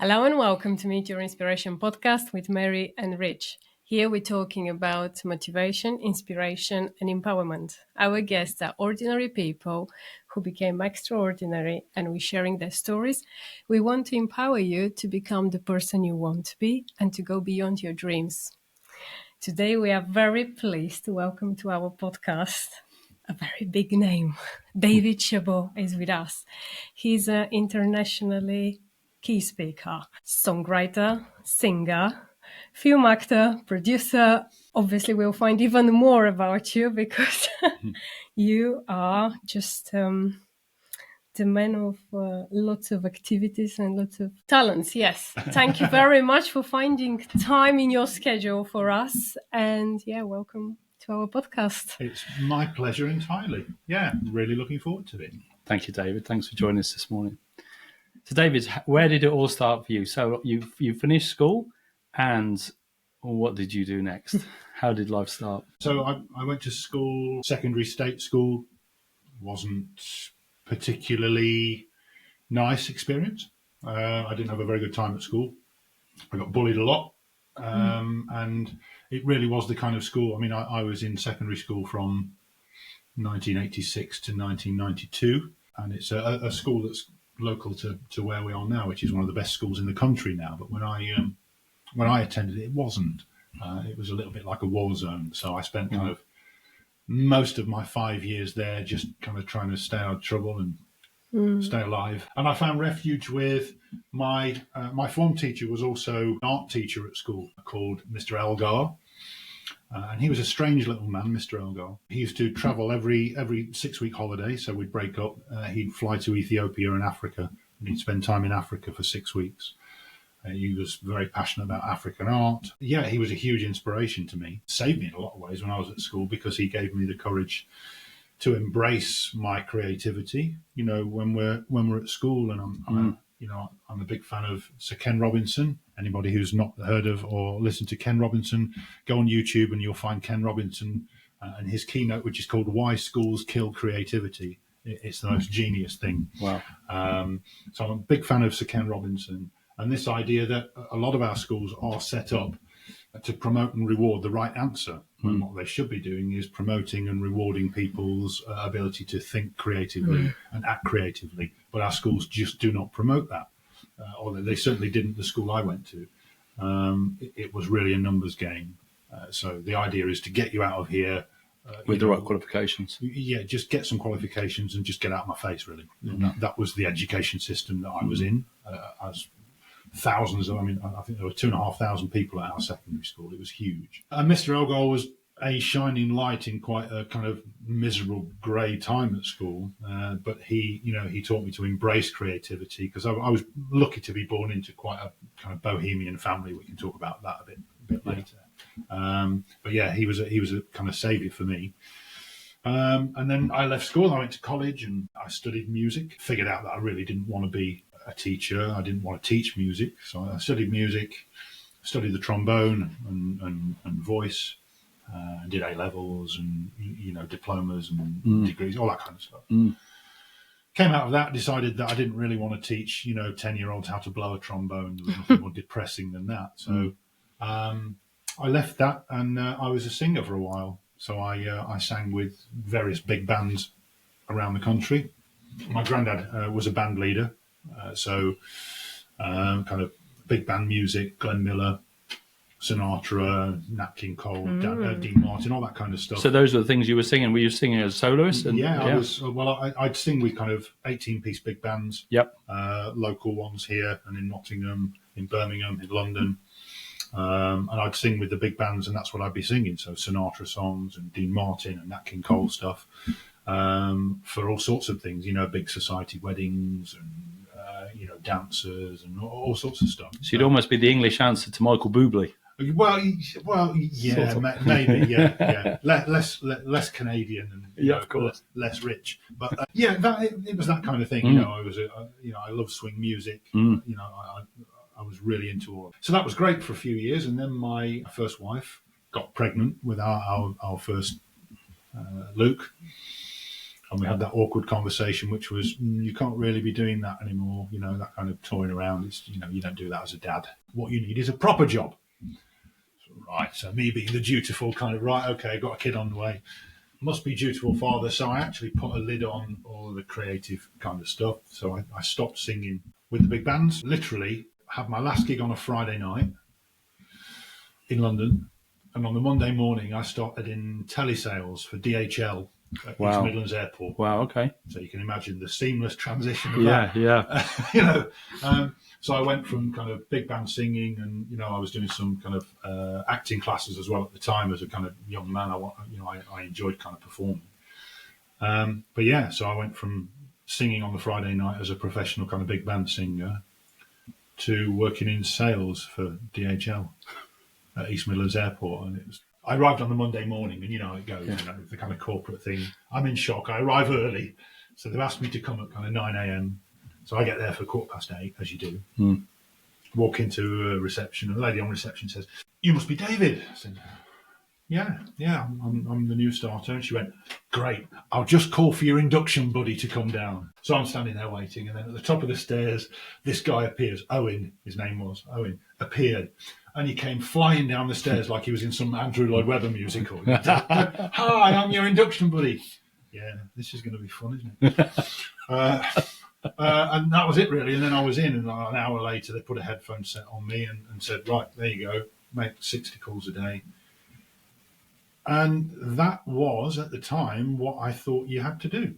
Hello and welcome to Meet Your Inspiration podcast with Mary and Rich. Here we're talking about motivation, inspiration, and empowerment. Our guests are ordinary people who became extraordinary, and we're sharing their stories. We want to empower you to become the person you want to be and to go beyond your dreams. Today we are very pleased to welcome to our podcast a very big name. David Chabeaux is with us. He's an internationally key speaker, songwriter, singer, film actor, producer. Obviously, we'll find even more about you because you are just the man of lots of activities and lots of talents. Yes. Thank you very much for finding time in your schedule for us. And welcome to our podcast. It's my pleasure entirely. Yeah, really looking forward to it. Thank you, David. Thanks for joining us this morning. So, David, where did it all start for you? So you finished school, and what did you do next? How did life start? So I went to school, secondary state school. Wasn't particularly nice experience. I didn't have a very good time at school. I got bullied a lot. And it really was the kind of school. I mean, I was in secondary school from 1986 to 1992, and it's a school that's local to where we are now, which is one of the best schools in the country now. But when I attended it wasn't. It was a little bit like a war zone. So I spent kind of most of my 5 years there just kind of trying to stay out of trouble and stay alive. And I found refuge with my form teacher was also an art teacher at school called Mr. Elgar. And he was a strange little man, Mr. Elgar. He used to travel every 6-week holiday, so we'd break up. He'd fly to Ethiopia and Africa, and he'd spend time in Africa for 6 weeks. He was very passionate about African art. Yeah, he was a huge inspiration to me. Saved me in a lot of ways when I was at school because he gave me the courage to embrace my creativity. You know, when we're at school, and I'm a big fan of Sir Ken Robinson. Anybody who's not heard of or listened to Ken Robinson, go on YouTube and you'll find Ken Robinson and his keynote, which is called "Why Schools Kill Creativity." It's the most genius thing. Wow. So I'm a big fan of Sir Ken Robinson, and this idea that a lot of our schools are set up to promote and reward the right answer. And what they should be doing is promoting and rewarding people's ability to think creatively and act creatively. But our schools just do not promote that. Or they certainly didn't the school I went to. It was really a numbers game. So the idea is to get you out of here. With the right qualifications. Yeah, just get some qualifications and just get out of my face, really. That was the education system that I was in. As thousands of, I think there were 2,500 people at our secondary school. It was huge. And Mr. Elgar was a shining light in quite a kind of miserable grey time at school. But he taught me to embrace creativity because I was lucky to be born into quite a kind of bohemian family. We can talk about that a bit later. But yeah, he was a kind of saviour for me. And then I left school. I went to college and I studied music. Figured out that I really didn't want to be a teacher. I didn't want to teach music, so I studied music, studied the trombone and voice, did A levels and diplomas and degrees, all that kind of stuff. Came out of that, decided that I didn't really want to teach 10-year-olds how to blow a trombone. There was nothing more depressing than that. So I left that and I was a singer for a while. So I sang with various big bands around the country. My granddad was a band leader. So kind of big band music, Glenn Miller, Sinatra, Nat King Cole, Dean Martin, all that kind of stuff. So those are the things you were singing. Were you singing as a soloist? I was. Well, I'd sing with kind of 18-piece big bands. Yep. Local ones here and in Nottingham, in Birmingham, in London. And I'd sing with the big bands, and that's what I'd be singing. So Sinatra songs and Dean Martin and Nat King Cole stuff for all sorts of things. Big society weddings and dancers and all sorts of stuff. So you'd almost be the English answer to Michael Bublé. Well, yeah, sort of. Maybe, yeah. Less Canadian and of course, less rich. But it was that kind of thing. I love swing music. I was really into all. So that was great for a few years, and then my first wife got pregnant with our first Luke. And we had that awkward conversation, which was, you can't really be doing that anymore. That kind of toying around. It's, you don't do that as a dad. What you need is a proper job. Right. So me being the dutiful kind of, right, okay, got a kid on the way. Must be dutiful father. So I actually put a lid on all the creative kind of stuff. So I stopped singing with the big bands. Literally had my last gig on a Friday night in London. And on the Monday morning, I started in telesales for DHL at East Midlands Airport. Wow, okay. So you can imagine the seamless transition of that. Yeah. So I went from kind of big band singing, and I was doing some kind of acting classes as well at the time as a kind of young man. I enjoyed kind of performing. But yeah, so I went from singing on the Friday night as a professional kind of big band singer to working in sales for DHL at East Midlands Airport, and I arrived on the Monday morning, and how it goes, the kind of corporate thing. I'm in shock. I arrive early, so they've asked me to come at kind of 9 a.m. So I get there for 8:15, as you do. Walk into a reception, and the lady on reception says, "You must be David." I said, Yeah, I'm the new starter. And she went, "Great, I'll just call for your induction buddy to come down." So I'm standing there waiting, and then at the top of the stairs, this guy appears. Owen, his name was Owen, appeared. And he came flying down the stairs like he was in some Andrew Lloyd Webber musical. "Hi, I'm your induction buddy." Yeah, this is going to be fun, isn't it? And that was it, really. And then I was in, and an hour later, they put a headphone set on me and said, "Right, there you go, make 60 calls a day." And that was, at the time, what I thought you had to do.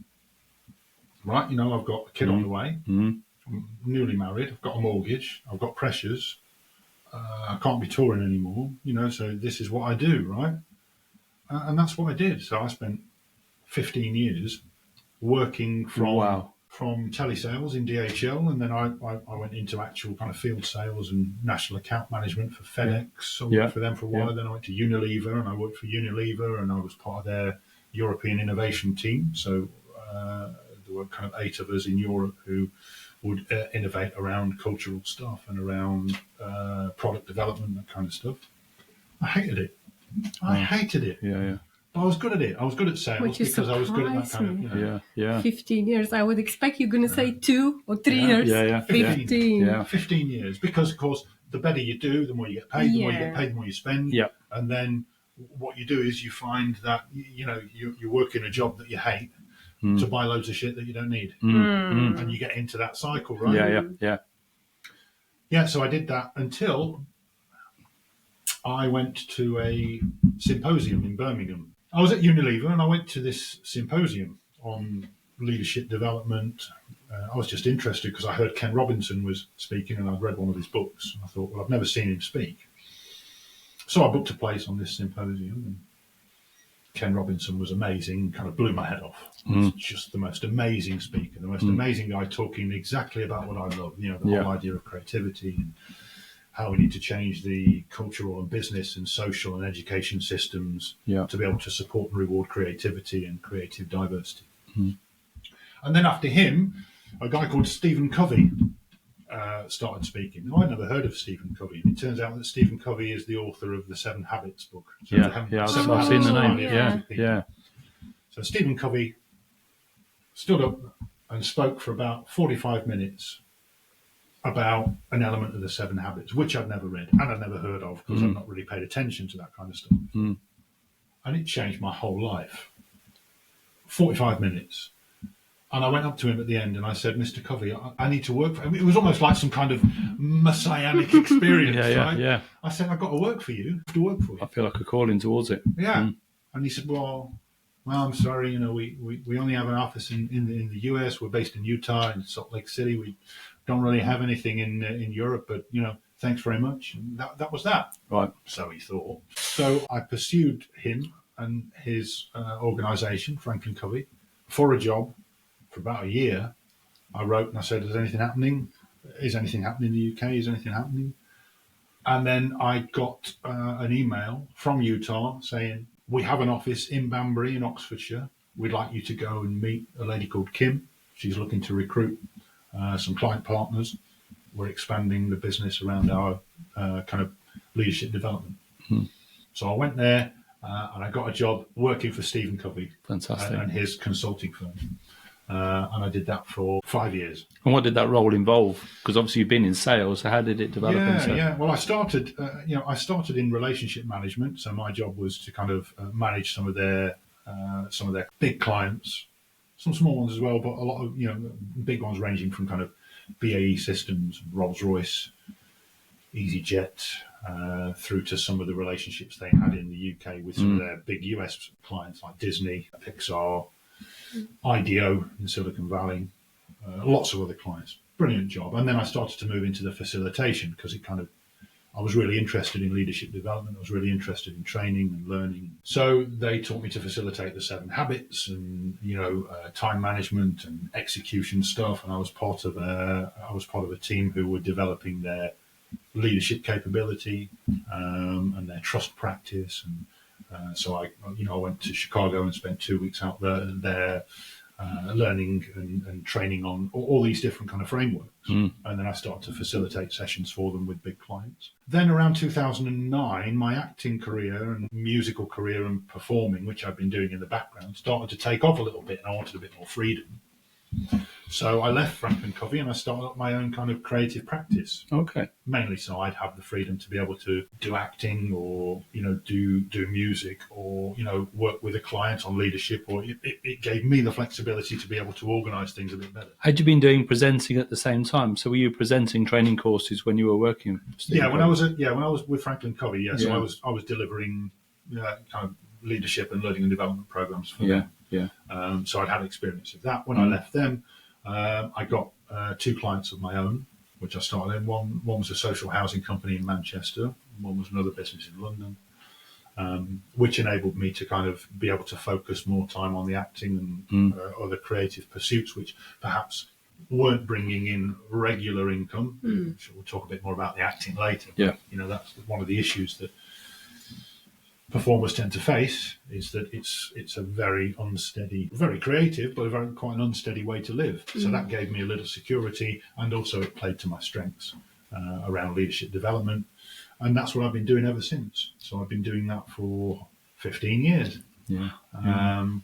Right, I've got a kid on the way. I'm newly married. I've got a mortgage. I've got pressures. I can't be touring anymore, so this is what I do, right? And that's what I did. So I spent 15 years working from telesales in DHL, and then I went into actual kind of field sales and national account management for FedEx. I worked for them for a while. Then I went to Unilever, and I worked for Unilever, and I was part of their European innovation team. So there were kind of 8 of us in Europe who would innovate around cultural stuff and around product development, that kind of stuff. I hated it. Yeah. But I was good at it. I was good at sales because I was good at that kind of... 15 years. I would expect you're going to say 2 or 3 years. Yeah. 15. 15 years. Because, of course, the better you do, the more you get paid. The more you get paid, the more you spend. Yeah. And then what you do is you find that, you work in a job that you hate to buy loads of shit that you don't need. And you get into that cycle, right? Yeah, so I did that until I went to a symposium in Birmingham. I was at Unilever, and I went to this symposium on leadership development. I was just interested because I heard Ken Robinson was speaking, and I'd read one of his books. And I thought, well, I've never seen him speak. So I booked a place on this symposium, and Ken Robinson was amazing, kind of blew my head off. He was just the most amazing speaker, the most amazing guy, talking exactly about what I love, the whole idea of creativity and how we need to change the cultural and business and social and education systems to be able to support and reward creativity and creative diversity. And then after him, a guy called Stephen Covey started speaking. Now, I'd never heard of Stephen Covey. It turns out that Stephen Covey is the author of the 7 Habits book. So I've seen the name. So Stephen Covey stood up and spoke for about 45 minutes about an element of the 7 Habits, which I'd never read and I'd never heard of because I've not really paid attention to that kind of stuff. And it changed my whole life. 45 minutes. And I went up to him at the end and I said, "Mr. Covey, I need to work for him." It was almost like some kind of messianic experience, right? I said, "I've got to work for you. I have to work for you." I feel like a calling towards it. Yeah. And he said, well, I'm sorry, we only have an office in the US. We're based in Utah, in Salt Lake City. We don't really have anything in Europe, but, thanks very much. And that was that. Right. So he thought. So I pursued him and his organisation, Franklin Covey, for a job. For about a year, I wrote and I said, "Is anything happening? Is anything happening in the UK? Is anything happening?" And then I got an email from Utah saying, "We have an office in Banbury in Oxfordshire. We'd like you to go and meet a lady called Kim. She's looking to recruit some client partners. We're expanding the business around our kind of leadership development." So I went there and I got a job working for Stephen Covey Fantastic. and his consulting firm. And I did that for 5 years. And what did that role involve? Because obviously you've been in sales, so how did it develop into? Yeah. Well, I started in relationship management. So my job was to kind of manage some of their big clients, some small ones as well, but a lot of big ones ranging from kind of BAE Systems, Rolls-Royce, EasyJet, through to some of the relationships they had in the UK with some of their big US clients like Disney, Pixar, IDEO in Silicon Valley, lots of other clients. Brilliant job. And then I started to move into the facilitation because I was really interested in leadership development. I was really interested in training and learning. So they taught me to facilitate the 7 habits and, time management and execution stuff. And I was part of a team who were developing their leadership capability and their trust practice. And so I went to Chicago and spent 2 weeks out there learning and training on all these different kind of frameworks. And then I started to facilitate sessions for them with big clients. Then around 2009, my acting career and musical career and performing, which I've been doing in the background, started to take off a little bit, and I wanted a bit more freedom. So I left Franklin Covey and I started up my own kind of creative practice. Okay. Mainly so I'd have the freedom to be able to do acting or, do music or, work with a client on leadership, or it gave me the flexibility to be able to organise things a bit better. Had you been doing presenting at the same time? So were you presenting training courses when you were working? When I was with Franklin Covey, so I was delivering kind of leadership and learning and development programs for them. So I'd had experience of that. When I left them, I got 2 clients of my own, which I started in. One was a social housing company in Manchester. One was another business in London, which enabled me to kind of be able to focus more time on the acting and other creative pursuits, which perhaps weren't bringing in regular income. We'll talk a bit more about the acting later. Yeah. But, that's one of the issues that performers tend to face, is that it's a very unsteady, very creative, but quite an unsteady way to live. So that gave me a little security, and also it played to my strengths around leadership development, and that's what I've been doing ever since. So I've been doing that for 15 years, and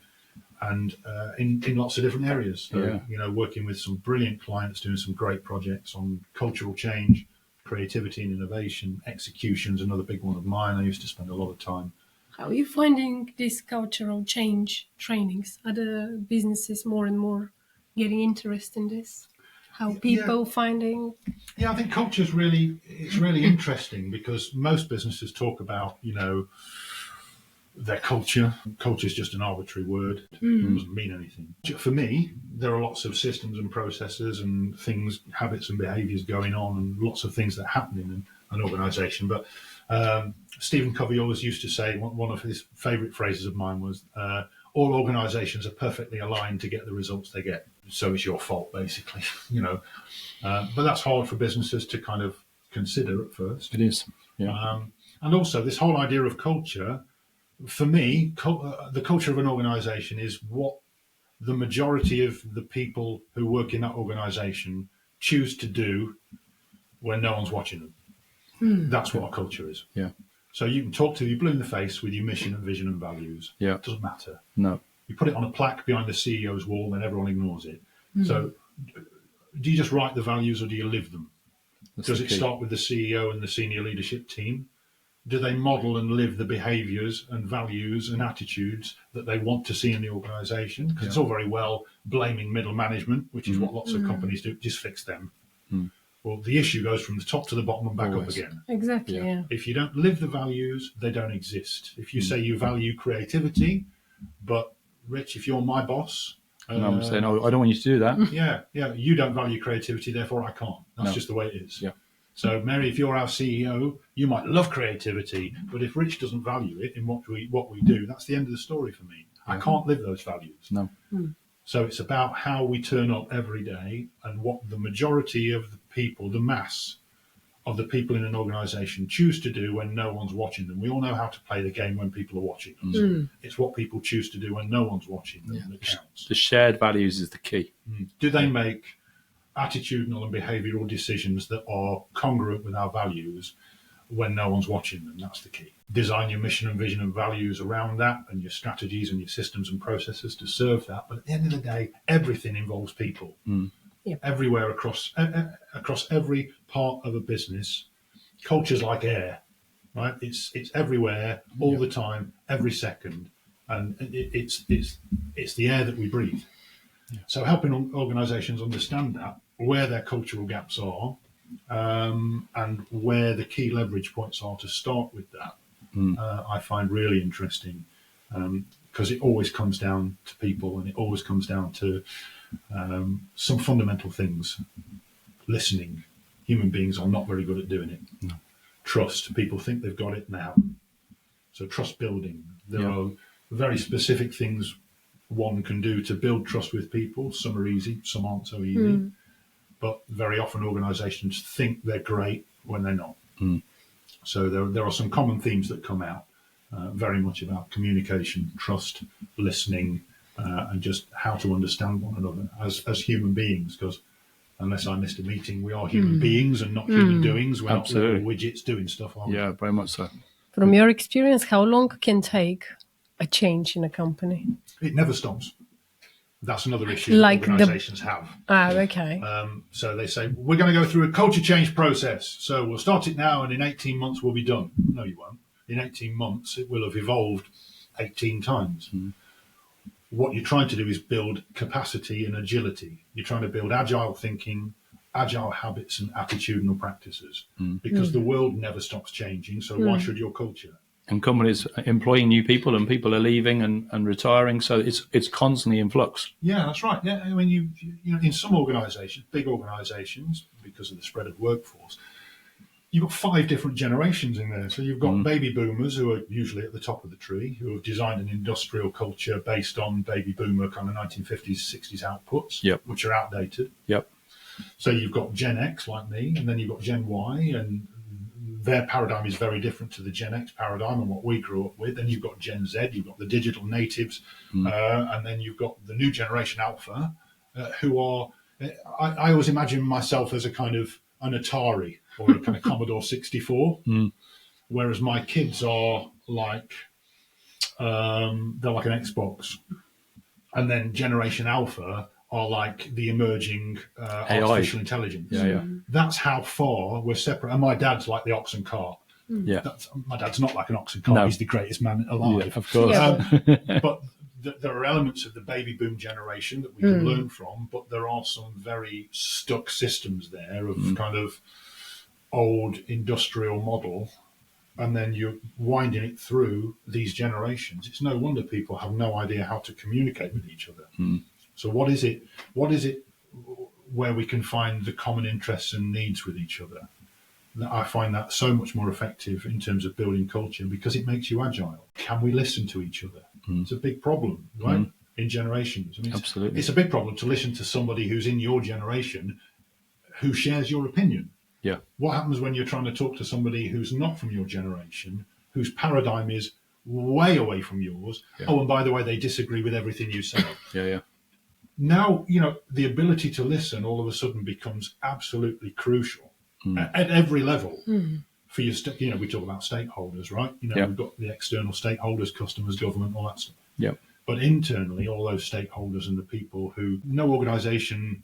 in lots of different areas. So, working with some brilliant clients, doing some great projects on cultural change, creativity and innovation. Execution's another big one of mine. I used to spend a lot of time. How are you finding this cultural change trainings? Are the businesses more and more getting interested in this? How people finding? Yeah, I think culture's really interesting, because most businesses talk about, their culture. Culture is just an arbitrary word. It doesn't mean anything. For me, there are lots of systems and processes and things, habits and behaviours going on, and lots of things that happen in an organisation. But Stephen Covey always used to say, one of his favourite phrases of mine was, all organisations are perfectly aligned to get the results they get. So it's your fault, basically, But that's hard for businesses to kind of consider at first. It is. Yeah. And also this whole idea of culture, for me, the culture of an organisation is what the majority of the people who work in that organisation choose to do when no one's watching them. That's what our culture is. Yeah. So you can talk to you blue in the face with your mission and vision and values. Yeah. It doesn't matter. No. You put it on a plaque behind the CEO's wall and everyone ignores it. So do you just write the values, or do you live them? Does it start with the CEO and the senior leadership team? Do they model and live the behaviours and values and attitudes that they want to see in the organisation? Because it's all very well blaming middle management, which is what lots of companies do. Just fix them. Well, the issue goes from the top to the bottom and back up again. Exactly, yeah. If you don't live the values, they don't exist. If you say you value creativity, but Rich, if you're my boss... and I'm saying, I don't want you to do that. You don't value creativity, therefore I can't. That's just the way it is. Yeah. So, Mary, if you're our CEO, you might love creativity, but if Rich doesn't value it in what we do, that's the end of the story for me. I can't live those values. No. So it's about how we turn up every day, and what the majority of the people, the mass of the people in an organisation, choose to do when no one's watching them. We all know how to play the game when people are watching us. It's what people choose to do when no one's watching them that counts. The shared values is the key. Do they make attitudinal and behavioural decisions that are congruent with our values? when no one's watching them. That's the key. Design your mission and vision and values around that, and your strategies and your systems and processes to serve that. But at the end of the day, everything involves people. Yep. Everywhere across every part of a business. Culture's like air, right? It's everywhere, all the time, every second, and it's the air that we breathe. Yeah. So helping organisations understand that, where their cultural gaps are, and where the key leverage points are to start with that, I find really interesting, because it always comes down to people, and it always comes down to some fundamental things. Listening. Human beings are not very good at doing it. No. Trust. People think they've got it now. So trust building. There are very specific things one can do to build trust with people. Some are easy, some aren't so easy. But very often organisations think they're great when they're not. So there are some common themes that come out, very much about communication, trust, listening, and just how to understand one another as human beings. Because unless I missed a meeting, we are human beings and not human doings. We're not little widgets doing stuff, are we? Yeah, very much so. From your experience, how long can take a change in a company? It never stops. That's another issue that organisations have. Okay. So they say, we're going to go through a culture change process. So we'll start it now, and in 18 months we'll be done. No, you won't. In 18 months, it will have evolved 18 times. What you're trying to do is build capacity and agility. You're trying to build agile thinking, agile habits and attitudinal practices, because the world never stops changing. So why should your culture? And companies employing new people, and people are leaving and retiring, so it's constantly in flux. Yeah, that's right. Yeah, I mean, you know, in some organisations, big organisations, because of the spread of workforce, you've got 5 different generations in there. So you've got baby boomers, who are usually at the top of the tree, who have designed an industrial culture based on baby boomer kind of 1950s, 60s outputs, which are outdated. So you've got Gen X like me, and then you've got Gen Y, and their paradigm is very different to the Gen X paradigm and what we grew up with. Then you've got Gen Z, you've got the digital natives, and then you've got the new generation Alpha, who are, I always imagine myself as a kind of an Atari or a kind of Commodore 64, whereas my kids are like, they're like an Xbox. And then Generation Alpha are like the emerging artificial intelligence. That's how far we're separate. And my dad's like the ox and cart. My dad's not like an ox and cart. He's the greatest man alive. Of course. But there are elements of the baby boom generation that we can learn from, but there are some very stuck systems there of kind of old industrial model. And then you're winding it through these generations. It's no wonder people have no idea how to communicate with each other. So what is it where we can find the common interests and needs with each other? I find that so much more effective in terms of building culture, because it makes you agile. Can we listen to each other? It's a big problem, right? In generations. I mean, Absolutely. It's a big problem to listen to somebody who's in your generation who shares your opinion. What happens when you're trying to talk to somebody who's not from your generation, whose paradigm is way away from yours? Oh, and by the way, they disagree with everything you say. Now, you know, the ability to listen all of a sudden becomes absolutely crucial at every level for your, you know, we talk about stakeholders, right? You know, we've got the external stakeholders, customers, government, all that stuff. But internally, all those stakeholders and the people who no organisation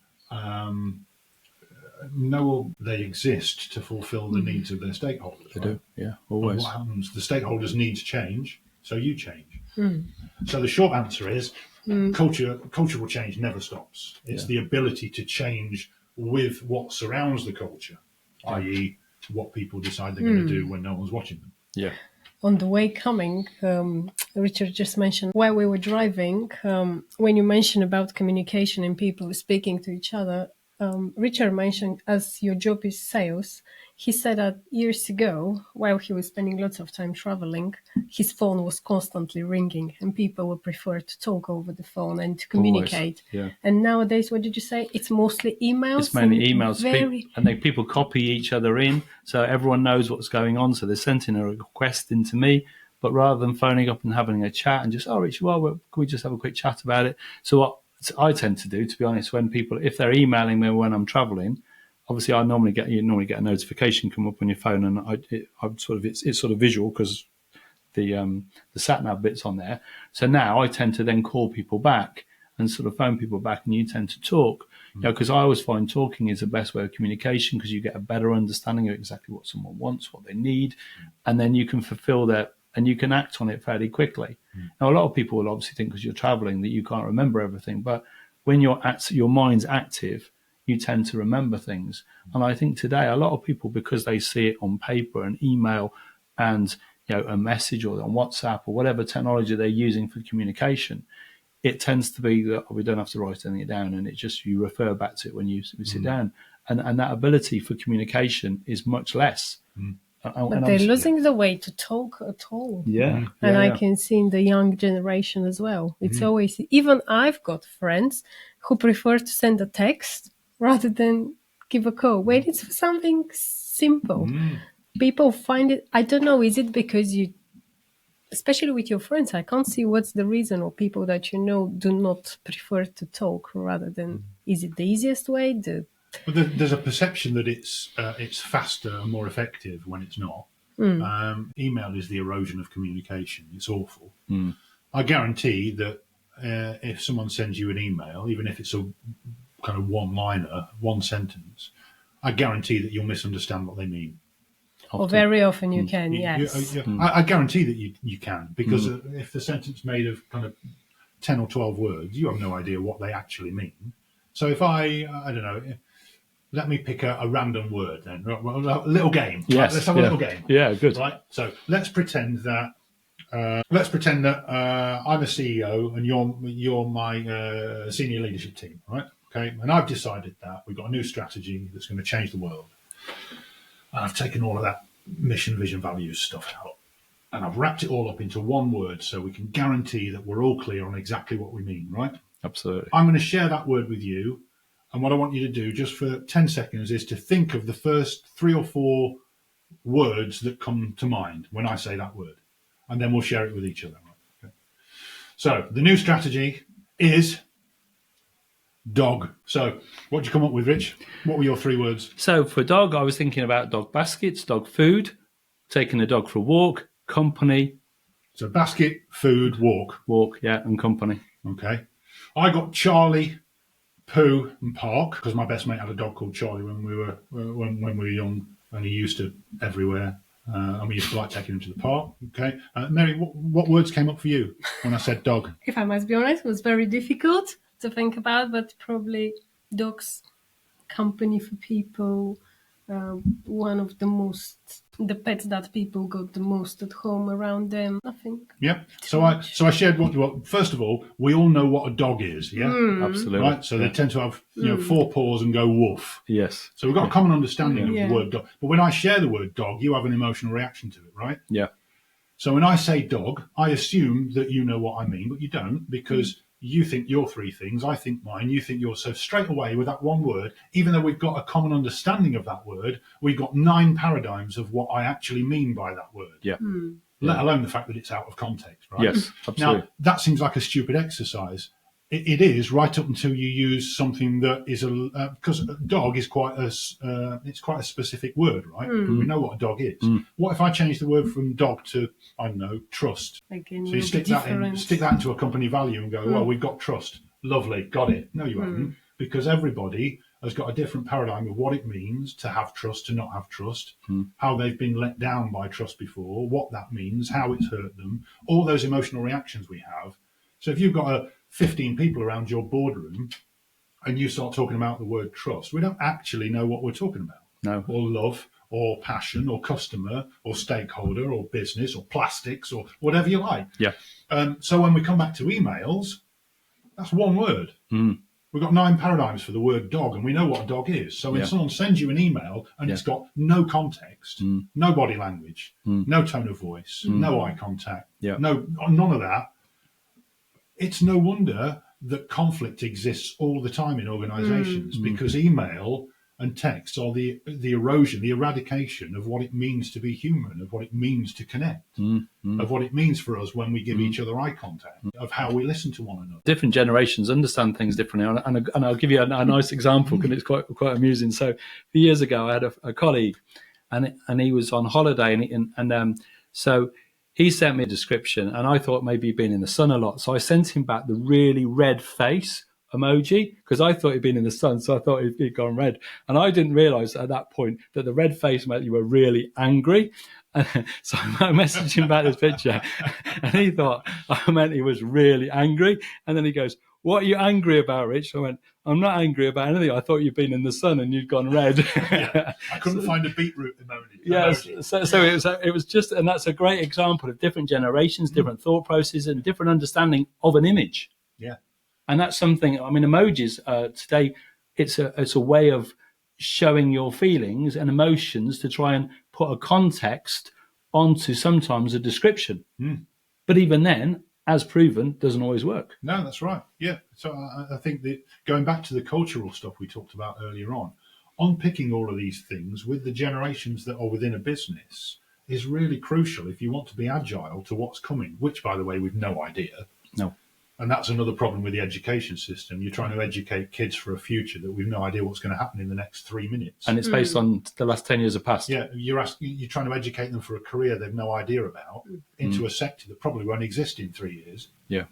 know they exist to fulfil the needs of their stakeholders. They do, always. And what happens? The stakeholders' needs change, so you change. So the short answer is, cultural change never stops. It's the ability to change with what surrounds the culture, i.e. what people decide they're going to do when no one's watching them. On the way coming, Richard just mentioned while we were driving, when you mentioned about communication and people speaking to each other, Richard mentioned, as your job is sales, he said that years ago, while he was spending lots of time traveling, his phone was constantly ringing and people would prefer to talk over the phone and to communicate. And nowadays, what did you say? It's mostly emails? It's mainly emails. And people copy each other in, so everyone knows what's going on. So they're sending a request into me, but rather than phoning up and having a chat and just, oh, Richard, well, can we just have a quick chat about it? So what I tend to do, to be honest, when people, if they're emailing me when I'm traveling, obviously I normally get a notification come up on your phone, and it's sort of visual because the sat nav bit's on there. So now I tend to then call people back and sort of phone people back, and you tend to talk. Because I always find talking is the best way of communication, because you get a better understanding of exactly what someone wants, what they need, and then you can fulfill that and you can act on it fairly quickly. Now, a lot of people will obviously think because you're traveling that you can't remember everything, but when your mind's active, you tend to remember things. And I think today a lot of people, because they see it on paper and email and a message or on WhatsApp or whatever technology they're using for communication, it tends to be that we don't have to write anything down, and it just you refer back to it when you sit down, and that ability for communication is much less. But they're losing the way to talk at all. Yeah, and I can see in the young generation as well. It's always, even I've got friends who prefer to send a text rather than give a call when it's for something simple. People find it, I don't know, is it because especially with your friends, I can't see what's the reason, or people that do not prefer to talk rather than, is it the easiest way? But there's a perception that it's faster and more effective when it's not. Email is the erosion of communication. It's awful. I guarantee that if someone sends you an email, even if it's a kind of one-liner, one sentence, I guarantee that you'll misunderstand what they mean. Or very often you can, yes. I guarantee that you can, because if the sentence made of kind of 10 or 12 words, you have no idea what they actually mean. So if I don't know, let me pick a random word then, a little game. Yes, right? Let's have a little game. Yeah, good. Right. So let's pretend that I'm a CEO and you're my senior leadership team, right? Okay, and I've decided that we've got a new strategy that's going to change the world. And I've taken all of that mission, vision, values stuff out, and I've wrapped it all up into one word so we can guarantee that we're all clear on exactly what we mean, right? Absolutely. I'm going to share that word with you, and what I want you to do just for 10 seconds is to think of the first 3 or 4 words that come to mind when I say that word, and then we'll share it with each other. Right? Okay. So the new strategy is dog. So what did you come up with, Rich? What were your 3 words? So for dog, I was thinking about dog baskets, dog food, taking the dog for a walk, company. So basket, food, walk. Walk, yeah, and company. Okay. I got Charlie, Pooh, and Park, because my best mate had a dog called Charlie when we were young, and he used to everywhere. And we used to like taking him to the park. Okay. Mary, what words came up for you when I said dog? If I must be honest, it was very difficult to think about, but probably dogs, company for people, one of the pets that people got the most at home around them. I think. Yeah. So I shared what. First of all, we all know what a dog is. Yeah. Absolutely. Right. So they tend to have 4 paws and go woof. Yes. So we've got a common understanding of the word dog. But when I share the word dog, you have an emotional reaction to it, right? Yeah. So when I say dog, I assume that you know what I mean, but you don't, because you think your 3 things, I think mine, you think yours. So straight away with that one word, even though we've got a common understanding of that word, we've got 9 paradigms of what I actually mean by that word. Yeah. Let alone the fact that it's out of context, right? Yes, absolutely. Now, that seems like a stupid exercise. It is, right up until you use something that is because dog is quite a specific word, right? We know what a dog is. What if I change the word from dog to, I don't know, trust? Again, so you stick that into a company value and go, well, we've got trust. Lovely, got it. No, you haven't, because everybody has got a different paradigm of what it means to have trust, to not have trust, how they've been let down by trust before, what that means, how it's hurt them, all those emotional reactions we have. So if you've got 15 people around your boardroom and you start talking about the word trust, we don't actually know what we're talking about. No. Or love, or passion, or customer, or stakeholder, or business, or plastics, or whatever you like. Yeah. So when we come back to emails, that's one word. We've got 9 paradigms for the word dog, and we know what a dog is. So when someone sends you an email and it's got no context, no body language, no tone of voice, no eye contact, none of that, it's no wonder that conflict exists all the time in organizations, because email and text are the erosion, the eradication of what it means to be human, of what it means to connect, of what it means for us when we give each other eye contact, of how we listen to one another. Different generations understand things differently, and I'll give you a nice example because it's quite amusing. So a few years ago, I had a colleague, and he was on holiday, so he sent me a description, and I thought maybe he'd been in the sun a lot, so I sent him back the really red face emoji because I thought he'd been in the sun, so I thought he'd gone red, and I didn't realise at that point that the red face meant you were really angry. So I messaged him back this picture, and he thought I meant he was really angry, and then he goes, "What are you angry about, Rich?" I went, "I'm not angry about anything. I thought you'd been in the sun and you'd gone red." Yeah, I couldn't find a beetroot emoji. Yes, so it was just, and that's a great example of different generations, different thought processes, and different understanding of an image. Yeah, and that's something. I mean, emojis today, it's a way of showing your feelings and emotions to try and put a context onto sometimes a description. But even then, as proven, doesn't always work. No, that's right. Yeah. So I think that going back to the cultural stuff we talked about earlier on, unpicking all of these things with the generations that are within a business is really crucial if you want to be agile to what's coming, which, by the way, we've no idea. No. And that's another problem with the education system. You're trying to educate kids for a future that we've no idea what's going to happen in the next 3 minutes. And it's based on the last 10 years of past. Yeah, you're trying to educate them for a career they've no idea about into a sector that probably won't exist in 3 years. Yeah.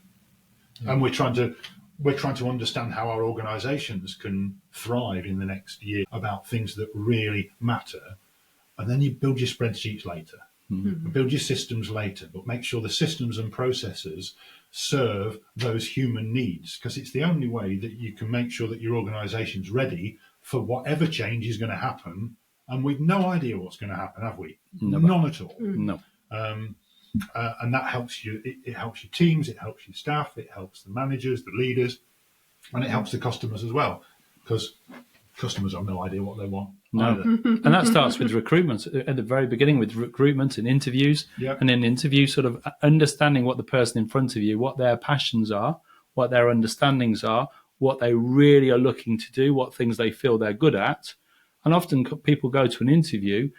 And we're trying to understand how our organisations can thrive in the next year about things that really matter. And then you build your spreadsheets later, build your systems later, but make sure the systems and processes serve those human needs, because it's the only way that you can make sure that your organisation's ready for whatever change is going to happen. And we've no idea what's going to happen, have we? Never. None at all. No. And that helps you. It helps your teams, it helps your staff, it helps the managers, the leaders, and it helps the customers as well, because customers have no idea what they want. No. And that starts with recruitment at the very beginning, with recruitment and interviews. Yeah. And in interviews, sort of understanding what the person in front of you, what their passions are, what their understandings are, what they really are looking to do, what things they feel they're good at. And often people go to an interview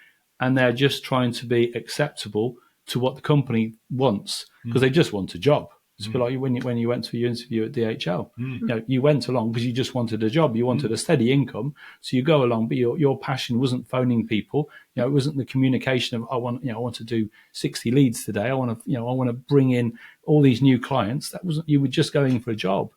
and they're just trying to be acceptable to what the company wants, because they just want a job. It's a bit like when you went to your interview at DHL. You know, you went along because you just wanted a job. You wanted a steady income, so you go along. But your passion wasn't phoning people. You know, it wasn't the communication of I want to do 60 leads today. I want to bring in all these new clients. That wasn't. You were just going for a job.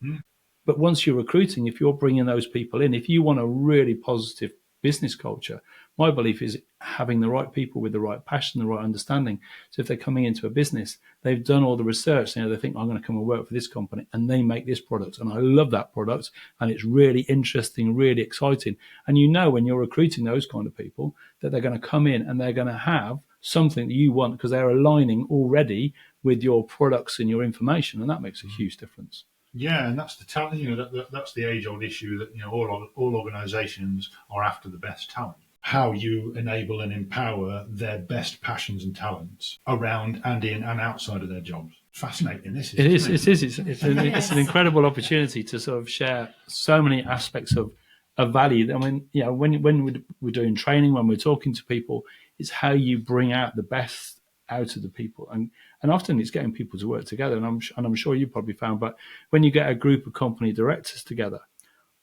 But once you're recruiting, if you're bringing those people in, if you want a really positive business culture, my belief is having the right people with the right passion, the right understanding. So if they're coming into a business, they've done all the research. You know, they think, I'm going to come and work for this company, and they make this product, and I love that product, and it's really interesting, really exciting. And you know, when you're recruiting those kind of people, that they're going to come in and they're going to have something that you want, because they're aligning already with your products and your information, and that makes a huge difference. Yeah, and that's the talent. You know, that's the age-old issue that all organisations are after the best talent. How you enable and empower their best passions and talents around and in and outside of their jobs. Fascinating, this is. It's an incredible opportunity to sort of share so many aspects of value. I mean, you know, when we're doing training, when we're talking to people, it's how you bring out the best out of the people, and often it's getting people to work together. And I'm sure you probably found, but when you get a group of company directors together,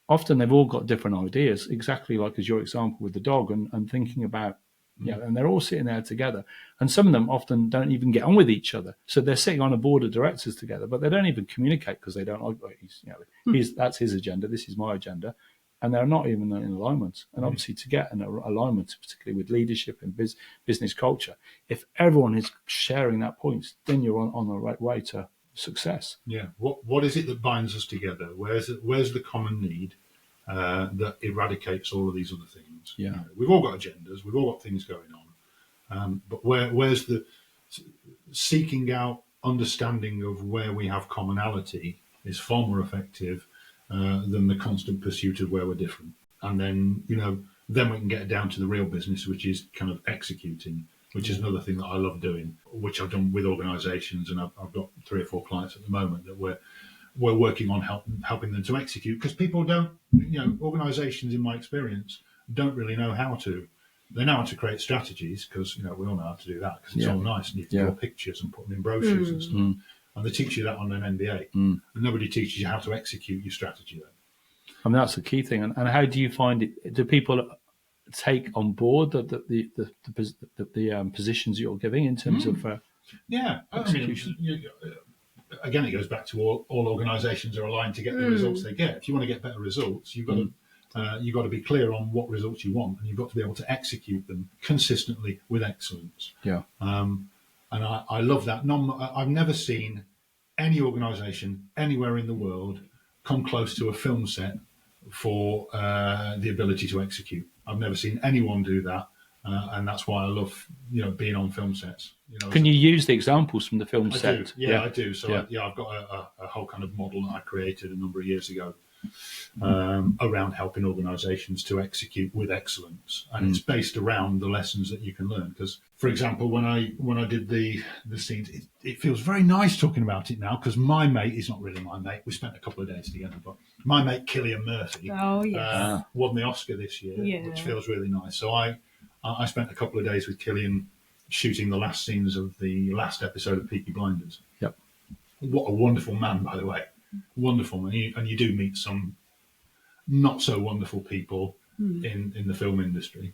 often they've all got different ideas, exactly like as your example with the dog, and thinking about, you know, and they're all sitting there together. And some of them often don't even get on with each other. So they're sitting on a board of directors together, but they don't even communicate because they don't like, that's his agenda, this is my agenda. And they're not even in alignment. And obviously to get an alignment, particularly with leadership and business culture, if everyone is sharing that point, then you're on the right way to success. Yeah. What is it that binds us together? Where's the common need that eradicates all of these other things? Yeah. You know, we've all got agendas. We've all got things going on. But where's the seeking out understanding of where we have commonality is far more effective than the constant pursuit of where we're different. And then, you know, then we can get down to the real business, which is kind of executing, which is another thing that I love doing, which I've done with organisations, and I've got 3 or 4 clients at the moment that we're working on helping them to execute, because people don't, you know, organisations, in my experience, don't really know how to. They know how to create strategies because, we all know how to do that because it's Yeah. all nice and you can Yeah. draw pictures and put them in brochures and stuff. And they teach you that on an MBA. And nobody teaches you how to execute your strategy then. I mean, that's the key thing. And how do you find it? Do people take on board the positions you're giving in terms of Yeah. execution? Again, it goes back to all organisations are aligned to get the results they get. If you want to get better results, you've got to be clear on what results you want, and you've got to be able to execute them consistently with excellence. Yeah. And I love that. I've never seen any organisation anywhere in the world come close to a film set for the ability to execute. I've never seen anyone do that, and that's why I love being on film sets. Can you use the examples from the film set? I do. So Yeah. I've got a whole kind of model that I created a number of years ago around helping organisations to execute with excellence, and it's based around the lessons that you can learn. Because, for example, when I did the scenes, it feels very nice talking about it now because my mate is not really my mate. We spent a couple of days together, but my mate Cillian Murphy won the Oscar this year, which feels really nice. So I spent a couple of days with Cillian shooting the last scenes of the last episode of Peaky Blinders. Yep. What a wonderful man, by the way. Wonderful. And you do meet some not so wonderful people in the film industry.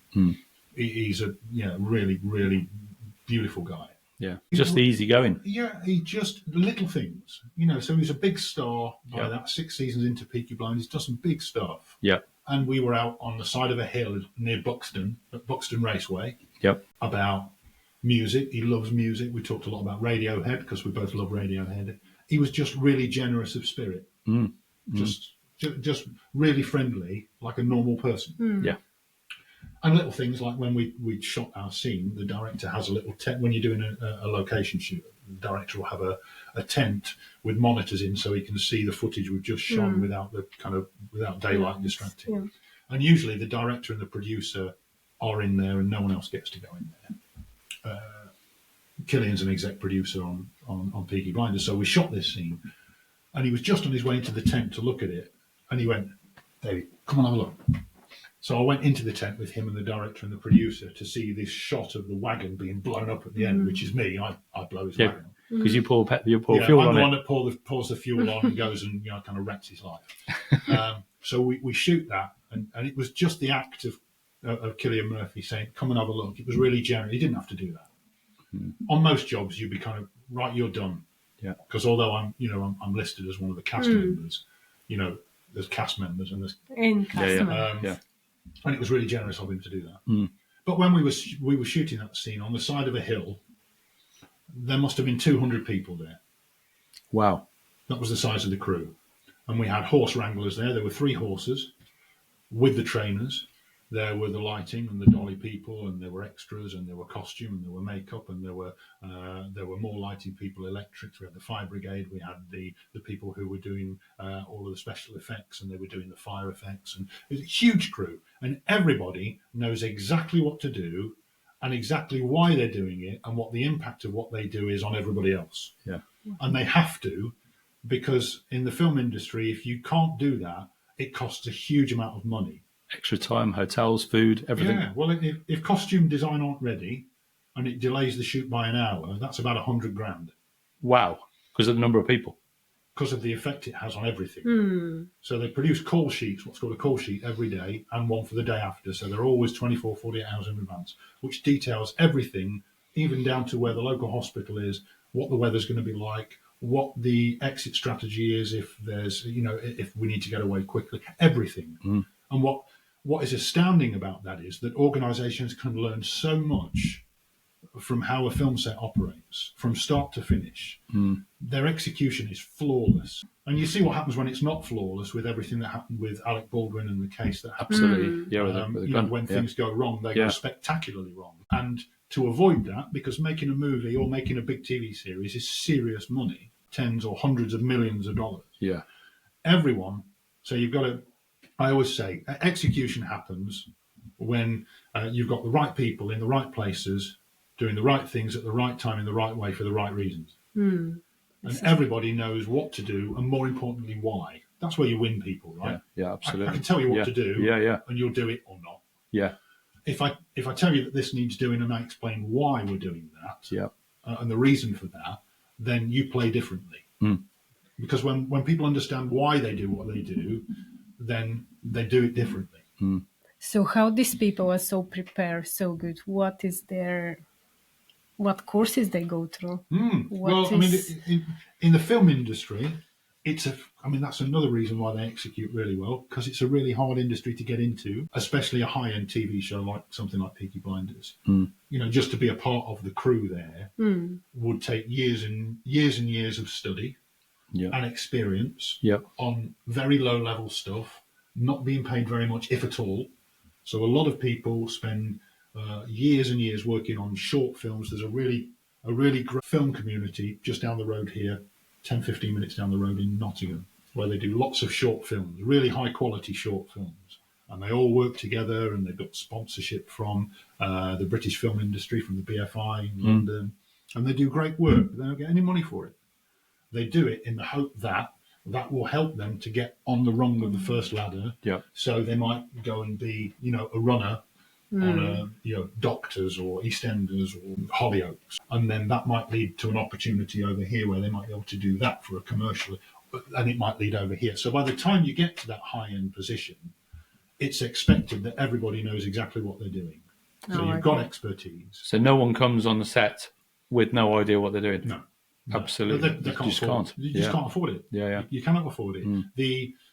He's a really, really beautiful guy. Yeah. Just the easy going. Yeah, he just little things. So he's a big star by that 6 seasons into Peaky Blinders. He's done some big stuff. Yeah. And we were out on the side of a hill near Buxton, at Buxton Raceway. Yep. About music. He loves music. We talked a lot about Radiohead because we both love Radiohead. He was just really generous of spirit. Just really friendly, like a normal person. Yeah. And little things like when we shot our scene, the director has a little tent. When you're doing a location shoot, the director will have a tent with monitors in so he can see the footage we've just shot without daylight distracting. Yeah. And usually the director and the producer are in there and no one else gets to go in there. Cillian's an exec producer on Peaky Blinders, so we shot this scene and he was just on his way into the tent to look at it and he went, "David, come on, have a look." So I went into the tent with him and the director and the producer to see this shot of the wagon being blown up at the end, which is me. I blow his wagon up. Because you pour fuel I'm on the it. one that pours the fuel on and goes and kind of wrecks his life. So we shoot that, and it was just the act of Cillian Murphy saying, "Come and have a look." It was really generous. He didn't have to do that. On most jobs, you'd be kind of right. You're done. Yeah. Because although I'm listed as one of the cast members, there's cast members and there's and it was really generous of him to do that. But when we were shooting that scene on the side of a hill, there must have been 200 people there. Wow. That was the size of the crew. And we had horse wranglers there. There were 3 horses with the trainers. There were the lighting and the dolly people, and there were extras, and there were costume, and there were makeup, and there were more lighting people, electrics. We had the fire brigade. We had the people who were doing all of the special effects, and they were doing the fire effects. And it was a huge crew, and everybody knows exactly what to do, and exactly why they're doing it, and what the impact of what they do is on everybody else. Yeah. And they have to, because in the film industry, if you can't do that, it costs a huge amount of money. Extra time, hotels, food, everything. Yeah, well, if costume design aren't ready and it delays the shoot by an hour, that's about 100 grand. Wow, because of the number of people. Because of the effect it has on everything. So they produce call sheets, what's called a call sheet, every day, and one for the day after. So they're always 24, 48 hours in advance, which details everything, even down to where the local hospital is, what the weather's going to be like, what the exit strategy is if there's, if we need to get away quickly, everything. And what is astounding about that is that organisations can learn so much from how a film set operates, from start to finish. Their execution is flawless. And you see what happens when it's not flawless, with everything that happened with Alec Baldwin and the case that happened. Absolutely. Yeah, with the gun. When things go wrong, they go spectacularly wrong. And to avoid that, because making a movie or making a big TV series is serious money, tens or hundreds of millions of dollars. Yeah. Everyone, so you've got to, I always say, execution happens when you've got the right people in the right places, doing the right things at the right time in the right way for the right reasons. And everybody knows what to do, and more importantly, why. That's where you win people, right? Yeah, absolutely. I can tell you what to do, and you'll do it or not. Yeah. If I tell you that this needs doing and I explain why we're doing that, Yeah. and the reason for that, then you play differently. Mm. Because when people understand why they do what they do, then they do it differently. Mm. So how these people are so prepared, so good? What courses they go through? Well, I mean, in the film industry, that's another reason why they execute really well, because it's a really hard industry to get into, especially a high-end TV show like something like Peaky Blinders. Just to be a part of the crew there would take years and years of study and experience on very low-level stuff, not being paid very much, if at all. So a lot of people spend years and years working on short films. There's a really great film community just down the road here, 10, 15 minutes down the road in Nottingham, where they do lots of short films, really high quality short films. And they all work together, and they've got sponsorship from the British film industry, from the BFI in London. And they do great work, but they don't get any money for it. They do it in the hope that will help them to get on the rung of the first ladder. Yeah. So they might go and be, a runner on Doctors or EastEnders or Hollyoaks, and then that might lead to an opportunity over here where they might be able to do that for a commercial, and it might lead over here. So by the time you get to that high-end position, it's expected that everybody knows exactly what they're doing. So you've got expertise. So no one comes on the set with no idea what they're doing. No. Absolutely. They can't. You just can't afford it. Yeah. You cannot afford it.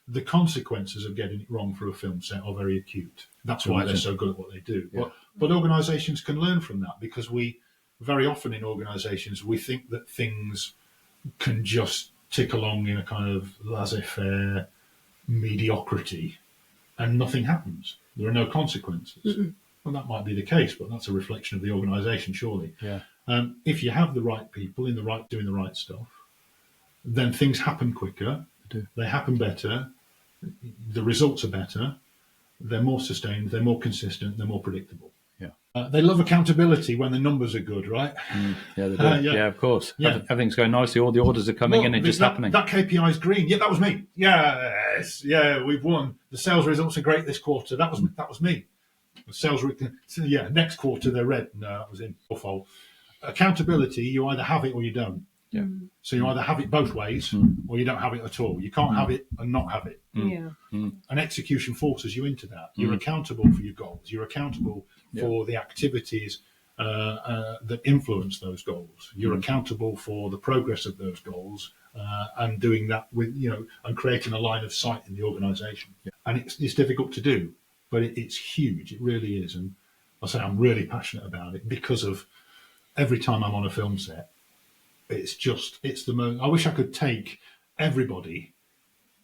The consequences of getting it wrong for a film set are very acute. That's why they're so good at what they do. Yeah. But organisations can learn from that, because we very often in organisations we think that things can just tick along in a kind of laissez-faire mediocrity, and nothing happens. There are no consequences. Well, that might be the case, but that's a reflection of the organisation, surely. Yeah. If you have the right people doing the right stuff, then things happen quicker. They happen better. The results are better. They're more sustained. They're more consistent. They're more predictable. Yeah. They love accountability when the numbers are good, right? Yeah, they do. Yeah, of course. Yeah. Everything's going nicely. All the orders are coming in and just happening. That KPI is green. Yeah, that was me. Yes. Yeah, we've won. The sales results are great this quarter. That was me. The sales, next quarter they're red. No, that was in your fault. Accountability, you either have it or you don't. Yeah. So you either have it both ways or you don't have it at all. You can't have it and not have it. Yeah. And execution forces you into that. You're accountable for your goals. You're accountable for the activities that influence those goals. You're accountable for the progress of those goals and doing that with, and creating a line of sight in the organisation. Yeah. And it's difficult to do, but it's huge. It really is. And I say I'm really passionate about it because of every time I'm on a film set, it's the most. I wish I could take everybody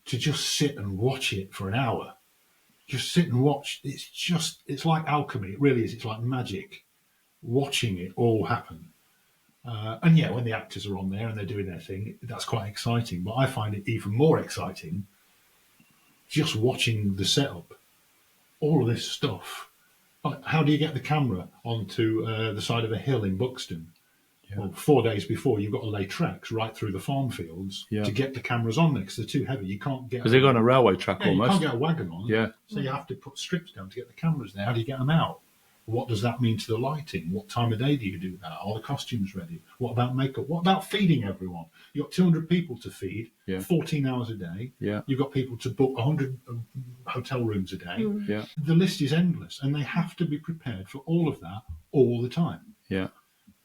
to just sit and watch it for an hour. Just sit and watch. It's like alchemy. It really is. It's like magic, watching it all happen. And when the actors are on there and they're doing their thing, that's quite exciting. But I find it even more exciting just watching the setup, all of this stuff. How do you get the camera onto the side of a hill in Buxton? Well, 4 days before, you've got to lay tracks right through the farm fields to get the cameras on there, because they're too heavy. You can't get... Because they've got on a railway track almost. You can't get a wagon on. Yeah. So you have to put strips down to get the cameras there. How do you get them out? What does that mean to the lighting? What time of day do you do that? Are the costumes ready? What about makeup? What about feeding everyone? You've got 200 people to feed, 14 hours a day. Yeah. You've got people to book 100 hotel rooms a day. Yeah. The list is endless, and they have to be prepared for all of that all the time. Yeah.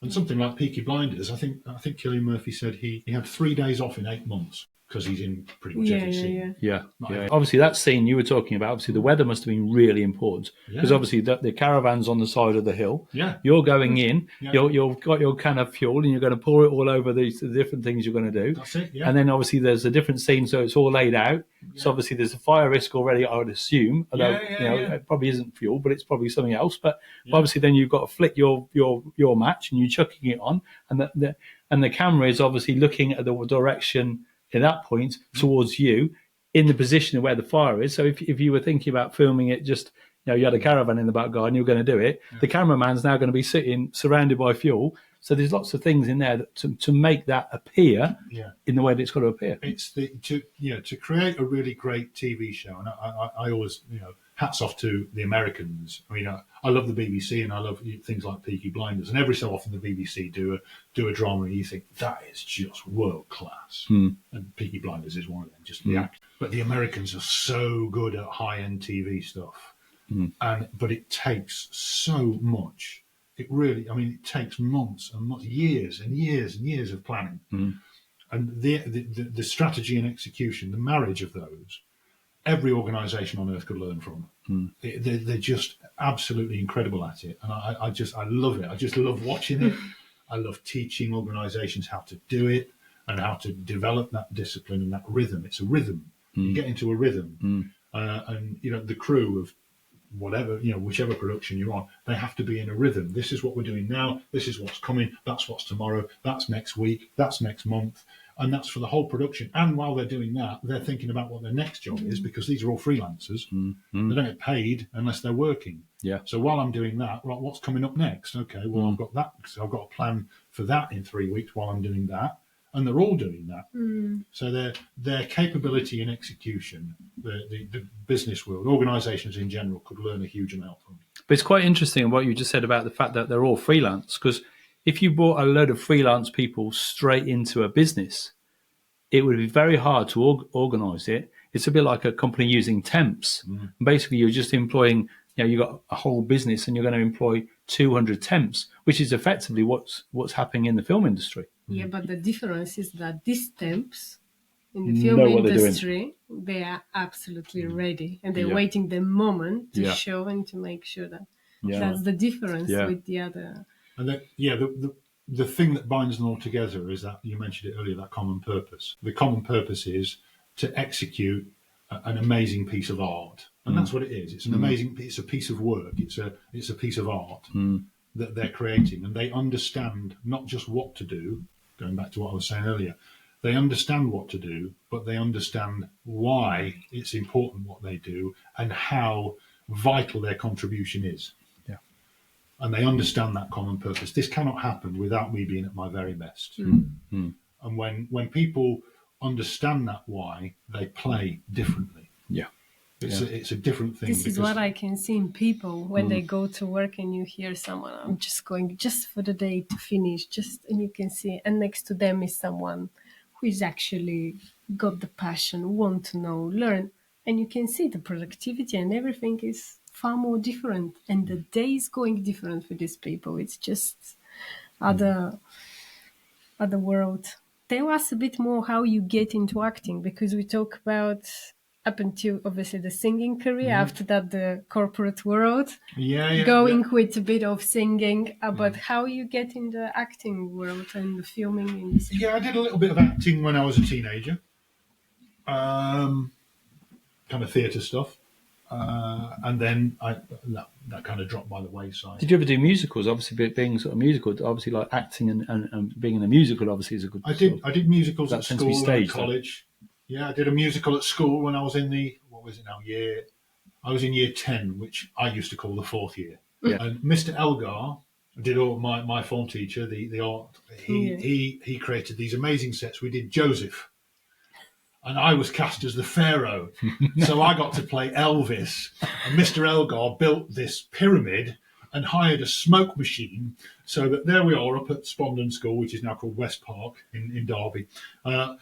And something like Peaky Blinders, I think Cillian Murphy said he had 3 days off in 8 months because he's in pretty much every scene. Yeah. Obviously, that scene you were talking about, obviously the weather must have been really important, because obviously the caravan's on the side of the hill. Yeah. You're going in, you've got your can of fuel, and you're going to pour it all over the different things you're going to do. That's it, yeah. And then obviously there's a different scene, so it's all laid out. Yeah. So obviously there's a fire risk already, I would assume, although it probably isn't fuel, but it's probably something else. But obviously then you've got to flick your match, and you're chucking it on, and the camera is obviously looking at the direction at that point towards you in the position of where the fire is. So if you were thinking about filming it, just you had a caravan in the back garden, you were going to do it. The cameraman's now going to be sitting surrounded by fuel. So there's lots of things in there to make that appear in the way that it's got to appear. It's to create a really great TV show. And I always hats off to the Americans. I mean, I love the BBC and I love things like Peaky Blinders, and every so often the BBC do a drama and you think that is just world class. And Peaky Blinders is one of them. Just the act. But the Americans are so good at high end TV stuff, but it takes so much. It really, I mean, it takes months and months, years and years and years of planning, and the strategy and execution, the marriage of those. Every organisation on earth could learn from. They're just absolutely incredible at it, and I love it. I just love watching it. I love teaching organisations how to do it and how to develop that discipline and that rhythm. It's a rhythm. You get into a rhythm, and the crew of whatever, whichever production you're on, they have to be in a rhythm. This is what we're doing now. This is what's coming. That's what's tomorrow. That's next week. That's next month. And that's for the whole production. And while they're doing that, they're thinking about what their next job is, because these are all freelancers. They don't get paid unless they're working. Yeah. So while I'm doing that, right, what's coming up next? Okay, well, I've got that. So I've got a plan for that in 3 weeks while I'm doing that. And they're all doing that. So their capability and execution, the business world, organisations in general, could learn a huge amount from. But it's quite interesting what you just said about the fact that they're all freelance, because if you brought a load of freelance people straight into a business, it would be very hard to organise it. It's a bit like a company using temps. Basically, you're just employing, you've got a whole business and you're going to employ 200 temps, which is effectively what's happening in the film industry. Yeah, but the difference is that these temps in the film industry, they are absolutely ready, and they're waiting the moment to show and to make sure that that's the difference with the other. And the thing that binds them all together is that, you mentioned it earlier, that common purpose. The common purpose is to execute an amazing piece of art, and that's what it is. It's an amazing. It's a piece of work. It's a piece of art that they're creating, and they understand not just what to do. Going back to what I was saying earlier, they understand what to do, but they understand why it's important what they do and how vital their contribution is. Yeah. And they understand that common purpose. This cannot happen without me being at my very best. And when people understand that why, they play differently. Yeah. It's a different thing. This is what I can see in people when they go to work and you hear someone, I'm just going just for the day to finish, and you can see, and next to them is someone who is actually got the passion, want to know, learn, and you can see the productivity and everything is far more different, and the day is going different for these people. It's just other world. Tell us a bit more how you get into acting, because we talk about up until obviously the singing career, after that the corporate world, going with a bit of singing, but how you get in the acting world and the filming industry. Yeah, I did a little bit of acting when I was a teenager, kind of theatre stuff, and then that kind of dropped by the wayside. Did you ever do musicals? Obviously, being sort of musical, obviously like acting and being in a musical obviously is a good. I did musicals at school and college. Yeah, I did a musical at school when I was in I was in year 10, which I used to call the fourth year. Yeah. And Mr. Elgar did all my form teacher, the art. He created these amazing sets. We did Joseph, and I was cast as the Pharaoh. So I got to play Elvis, and Mr. Elgar built this pyramid and hired a smoke machine, so that there we are up at Spondon School, which is now called West Park in Derby, on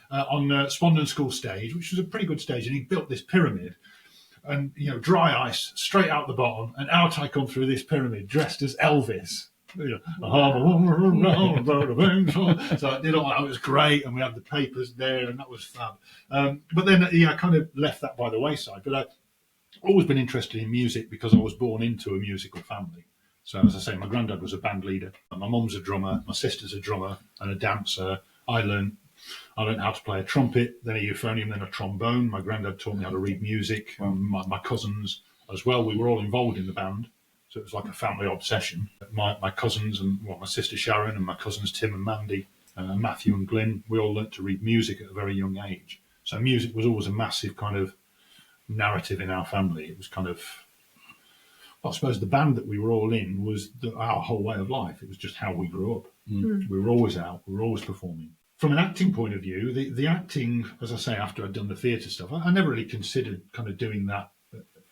Spondon School stage, which was a pretty good stage. And he built this pyramid, and dry ice straight out the bottom, and out I come through this pyramid dressed as Elvis. So I did all that. It was great, and we had the papers there, and that was fab. But then I kind of left that by the wayside. But I've always been interested in music because I was born into a musical family. So as I say, my granddad was a band leader. My mum's a drummer. My sister's a drummer and a dancer. I learned how to play a trumpet, then a euphonium, then a trombone. My granddad taught me how to read music. My cousins as well. We were all involved in the band. So it was like a family obsession. My cousins and my sister Sharon and my cousins Tim and Mandy, Matthew and Glyn, we all learnt to read music at a very young age. So music was always a massive kind of narrative in our family. It was kind of, I suppose the band that we were all in was our whole way of life. It was just how we grew up. We were always out. We were always performing. From an acting point of view, the acting, as I say, after I'd done the theatre stuff, I never really considered kind of doing that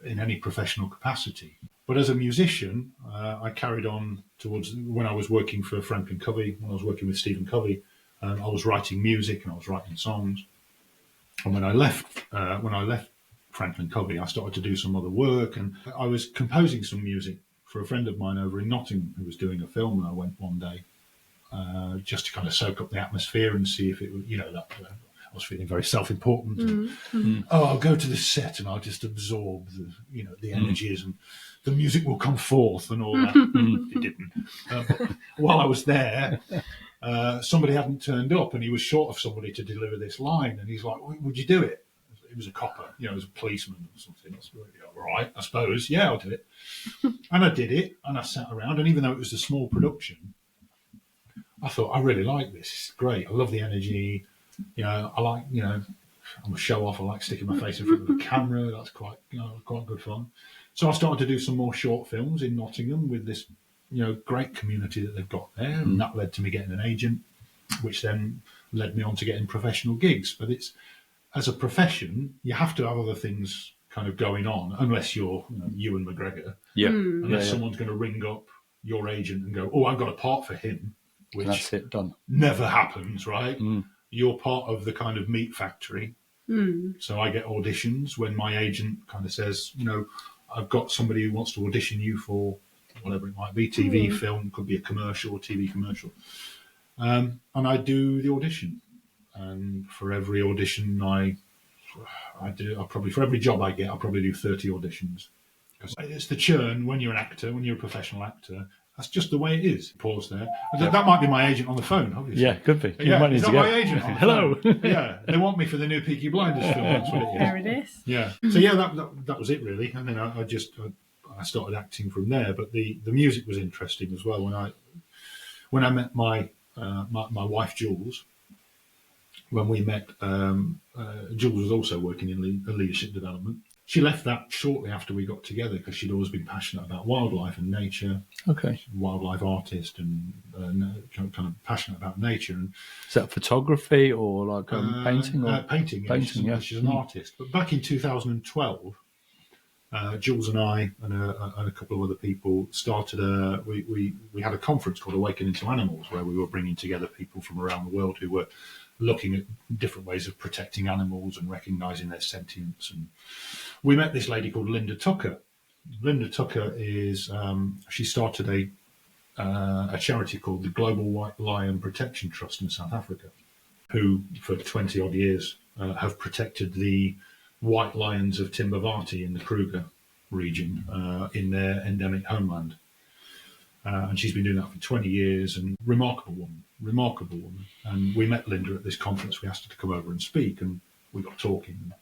in any professional capacity. But as a musician, I carried on towards when I was working for Franklin Covey, when I was working with Stephen Covey. I was writing music and I was writing songs. And when I left Franklin Covey, I started to do some other work, and I was composing some music for a friend of mine over in Nottingham who was doing a film. And I went one day just to kind of soak up the atmosphere and see if it was, I was feeling very self-important. I'll go to this set and I'll just absorb the energies and the music will come forth and all that. It didn't. While I was there, somebody hadn't turned up and he was short of somebody to deliver this line. And he's like, would you do it? It was a copper, it was a policeman or something. All right, I suppose. Yeah, I'll do it. And I did it and I sat around. And even though it was a small production, I thought, I really like this. It's great. I love the energy. I like, I'm a show off. I like sticking my face in front of the camera. That's quite good fun. So I started to do some more short films in Nottingham with this, great community that they've got there. And that led to me getting an agent, which then led me on to getting professional gigs. But it's, as a profession, you have to have other things kind of going on, unless you're Ewan McGregor. Yeah. Unless someone's going to ring up your agent and go, oh, I've got a part for him. Which that's it, done. Never happens, right? You're part of the kind of meat factory. So I get auditions when my agent kind of says, I've got somebody who wants to audition you for whatever it might be, TV, film, could be a commercial or TV commercial. And I do the audition. And for every audition I probably, for every job I get, I'll probably do 30 auditions. Because it's the churn when you're an actor, when you're a professional actor. That's just the way it is. Pause there. That might be my agent on the phone, obviously. Yeah, could be. Yeah, is that my agent on the Hello. phone? Yeah, they want me for the new Peaky Blinders film. That's what it is. There it is. Yeah. So yeah, that was it really. And then I started acting from there. But the music was interesting as well. When I met my wife Jules, when we met, Jules was also working in leadership development. She left that shortly after we got together because she'd always been passionate about wildlife and nature. Okay. Wildlife artist and kind of passionate about nature. And is that photography or like painting? Or? Painting. Painting, yeah. She's an artist. But back in 2012, Jules and I and a couple of other people started we had a conference called Awakening to Animals, where we were bringing together people from around the world who were looking at different ways of protecting animals and recognising their sentience. And we met this lady called Linda Tucker. Linda Tucker is she started a charity called the Global White Lion Protection Trust in South Africa, who for 20 odd years have protected the white lions of Timbavati in the Kruger region in their endemic homeland. And she's been doing that for 20 years, and remarkable woman. And we met Linda at this conference. We asked her to come over and speak, and we got talking.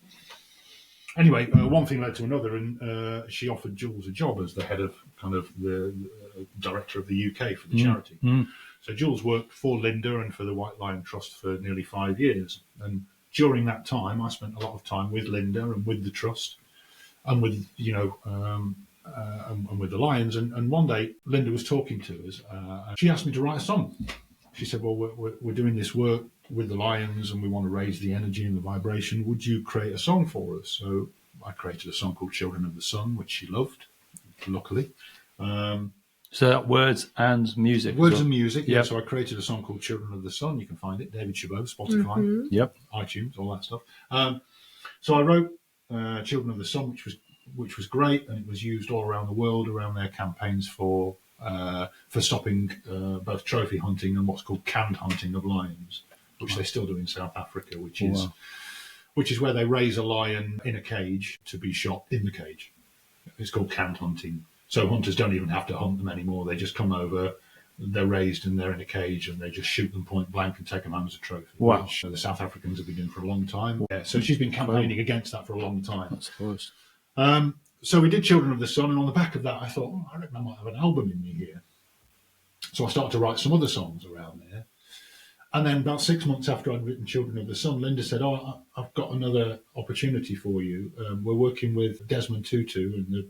Anyway, one thing led to another, and she offered Jules a job as the head of kind of the director of the UK for the charity. So Jules worked for Linda and for the White Lion Trust for nearly 5 years. And during that time, I spent a lot of time with Linda and with the trust and with, and with the lions. And one day, Linda was talking to us. And she asked me to write a song. She said, well, we're doing this work with the lions and we want to raise the energy and the vibration. Would you create a song for us? So I created a song called Children of the Sun, which she loved, luckily. So that words and music. Words and music, yeah. So I created a song called Children of the Sun. You can find it, David Chabeaux, Spotify, Yep, iTunes, all that stuff. So I wrote Children of the Sun, which was great, and it was used all around the world around their campaigns for stopping both trophy hunting and what's called canned hunting of lions, which they still do in South Africa, which is where they raise a lion in a cage to be shot in the cage. It's called canned hunting. So hunters don't even have to hunt them anymore. They just come over, they're raised and they're in a cage, and they just shoot them point blank and take them home as a trophy. Wow. Which the South Africans have been doing for a long time. Yeah, so she's been campaigning against that for a long time. I suppose. So we did Children of the Sun, and on the back of that I thought, I reckon I might have an album in me here. So I started to write some other songs around there. And then about 6 months after I'd written Children of the Sun, Linda said, I've got another opportunity for you. We're working with Desmond Tutu and the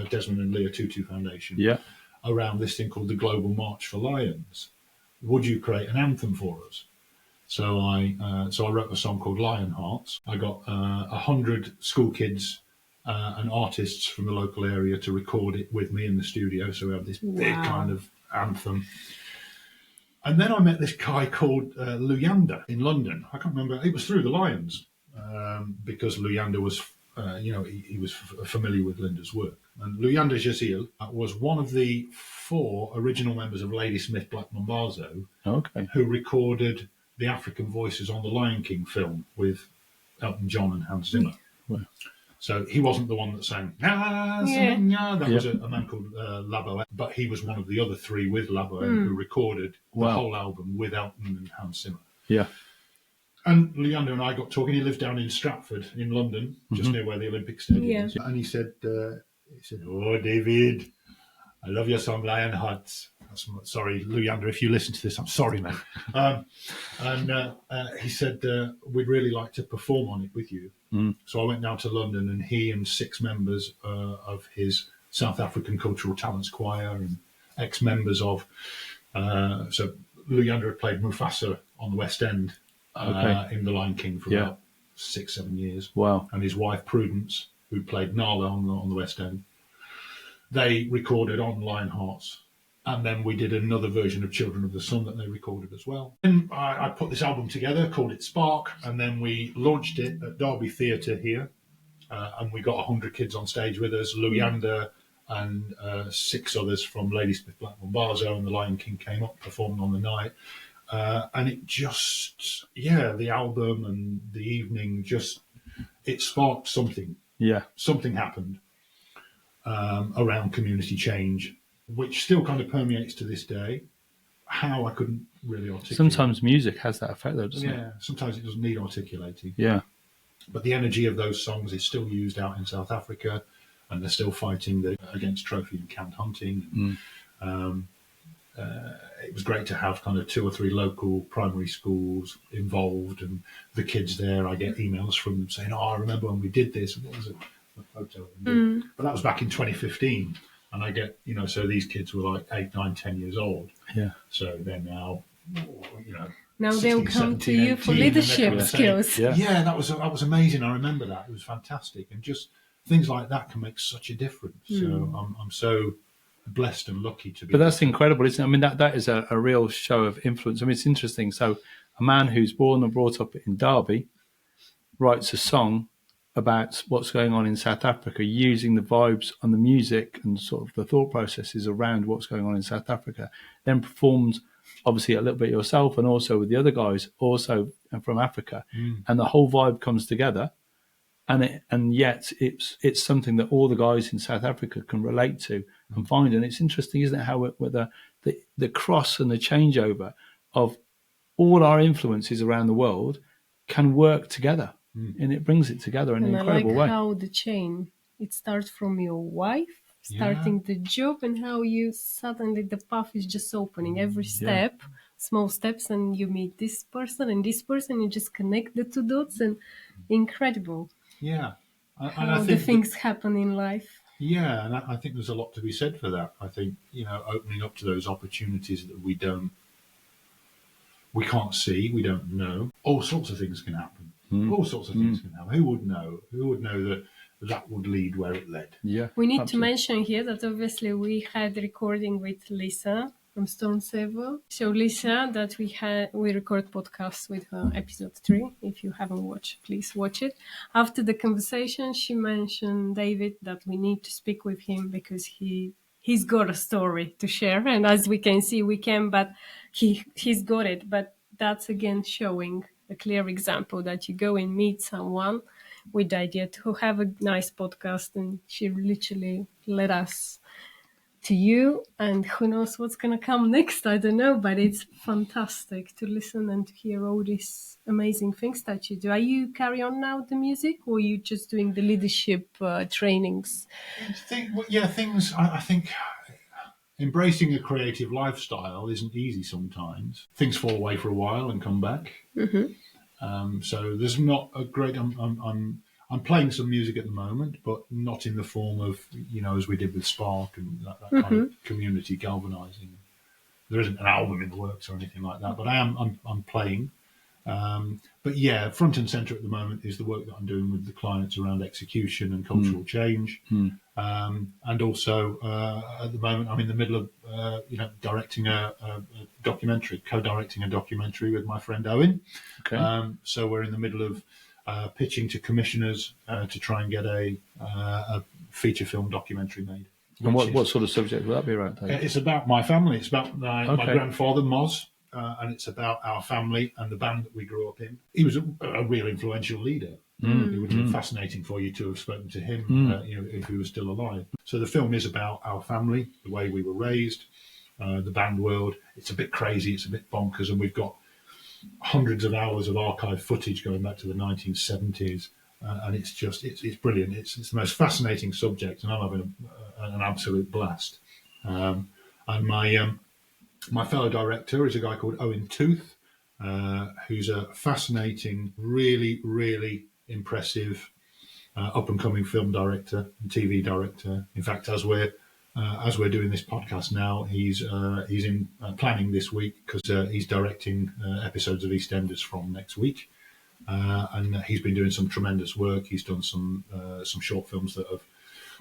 Desmond and Leah Tutu Foundation around this thing called the Global March for Lions. Would you create an anthem for us? So I wrote a song called Lion Hearts. I got 100 school kids and artists from the local area to record it with me in the studio. So we have this big kind of anthem. And then I met this guy called Luyanda in London. I can't remember. It was through the Lions because Luyanda was, he was familiar with Linda's work. And Luyanda Jazil was one of the 4 original members of Ladysmith Black Mambazo who recorded the African voices on the Lion King film with Elton John and Hans Zimmer. Wow. So he wasn't the one that sang, that was a man called Labo, but he was one of the other 3 with Labo who recorded the whole album with Elton and Hans Zimmer. Yeah. And Leander and I got talking. He lived down in Stratford in London, just near where the Olympic Stadium is. And he said, "Oh, David, I love your song Lionheart." Sorry, Leander, if you listen to this, I'm sorry, man. He said, "We'd really like to perform on it with you." So I went down to London, and he and 6 members of his South African Cultural Talents Choir and ex-members of... so Leander had played Mufasa on the West End in The Lion King for about 6-7 years. Wow. And his wife, Prudence, who played Nala on the West End, they recorded on Lionhearts. And then we did another version of Children of the Sun that they recorded as well. And I put this album together, called it Spark, and then we launched it at Derby Theatre here. And we got 100 kids on stage with us. Luyanda and 6 others from Ladysmith Black Mambazo and The Lion King came up, performed on the night. And it just, the album and the evening it sparked something. Yeah. Something happened around community change, which still kind of permeates to this day. How, I couldn't really articulate. Sometimes music has that effect, though, doesn't it? Yeah, sometimes it doesn't need articulating. Yeah. But the energy of those songs is still used out in South Africa, and they're still fighting against trophy and canned hunting. It was great to have kind of 2 or 3 local primary schools involved, and the kids there, I get emails from them saying, "Oh, I remember when we did this," and there's a photo of them. But that was back in 2015. And I get, so these kids were like 8, 9, 10 years old. Yeah. So they're now, now 16, they'll come 17, to you for 18, leadership skills. Say, yeah, that was amazing. I remember that. It was fantastic. And just things like that can make such a difference. So I'm so blessed and lucky to be. But that's incredible, isn't it? I mean, that is a real show of influence. I mean, it's interesting. So a man who's born and brought up in Derby writes a song about what's going on in South Africa, using the vibes and the music and sort of the thought processes around what's going on in South Africa, then performs obviously a little bit yourself and also with the other guys also from Africa, and the whole vibe comes together, and yet it's something that all the guys in South Africa can relate to and find. And it's interesting, isn't it, how the cross and the changeover of all our influences around the world can work together. And it brings it together in an incredible way. I like how the chain, it starts from your wife starting the job, and how you suddenly, the path is just opening every step, small steps, and you meet this person and this person, you just connect the 2 dots, and incredible. Yeah. How the things happen in life. Yeah, and I think there's a lot to be said for that. I think, opening up to those opportunities that we can't see, we don't know. All sorts of things can happen. All sorts of things can happen. Who would know? Who would know that would lead where it led? Yeah. We need to mention here that obviously we had recording with Lisa from Stone Saver. So Lisa, that we record podcasts with her, episode 3. If you haven't watched, please watch it. After the conversation, she mentioned David that we need to speak with him because he's got a story to share, and as we can see, we can, but he's got it. But that's again showing a clear example that you go and meet someone with the idea to have a nice podcast, and she literally led us to you, and who knows what's going to come next, I don't know, but it's fantastic to listen and to hear all these amazing things that you do. Are you carry on now the music, or are you just doing the leadership trainings? I think embracing a creative lifestyle isn't easy sometimes. Things fall away for a while and come back. So there's not a great... I'm playing some music at the moment, but not in the form of, as we did with Spark and that kind of community galvanizing. There isn't an album in the works or anything like that, but I'm playing. But yeah, front and centre at the moment is the work that I'm doing with the clients around execution and cultural change. And also at the moment, I'm in the middle of directing a documentary, co-directing a documentary with my friend Owen. Okay. So we're in the middle of pitching to commissioners to try and get a feature film documentary made. And what sort of subject will that be around? It's about my family. It's about my Okay. grandfather, Moz, and it's about our family and the band that we grew up in. He was a real influential leader. It would have been fascinating for you to have spoken to him, if he was still alive. So the film is about our family, the way we were raised, the band world. It's a bit crazy, it's a bit bonkers, and we've got hundreds of hours of archive footage going back to the 1970s, and it's brilliant. It's the most fascinating subject, and I'm having an absolute blast. And my fellow director is a guy called Owen Tooth, who's a fascinating, really, really impressive up-and-coming film director and TV director. In fact, as we're doing this podcast now, he's in planning this week because he's directing episodes of EastEnders from next week, and he's been doing some tremendous work. He's done some short films that have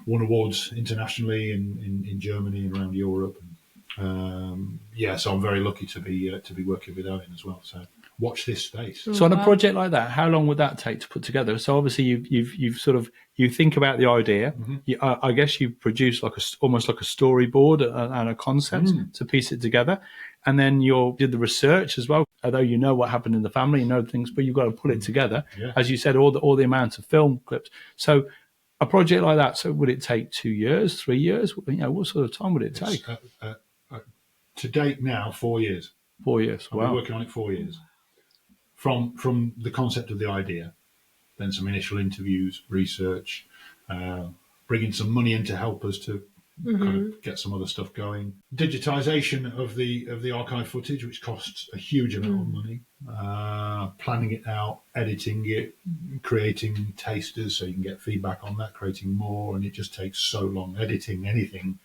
won awards internationally in Germany and around Europe. So I'm very lucky to be working with Owen as well. So watch this space. So on a project like that, how long would that take to put together? So obviously you've sort of, you think about the idea. I guess you produce almost like a storyboard and a concept to piece it together, and then you did the research as well. Although you know what happened in the family, you know things, but you've got to put it together. Yeah. As you said, all the amount of film clips. So a project like that, so would it take 2 years, 3 years? What sort of time would it take? To date now, 4 years. 4 years. I've been working on it 4 years. From the concept of the idea, then some initial interviews, research, bringing some money in to help us to kind of get some other stuff going. Digitization of the archive footage, which costs a huge amount of money. Planning it out, editing it, creating tasters so you can get feedback on that, creating more, and it just takes so long. Editing anything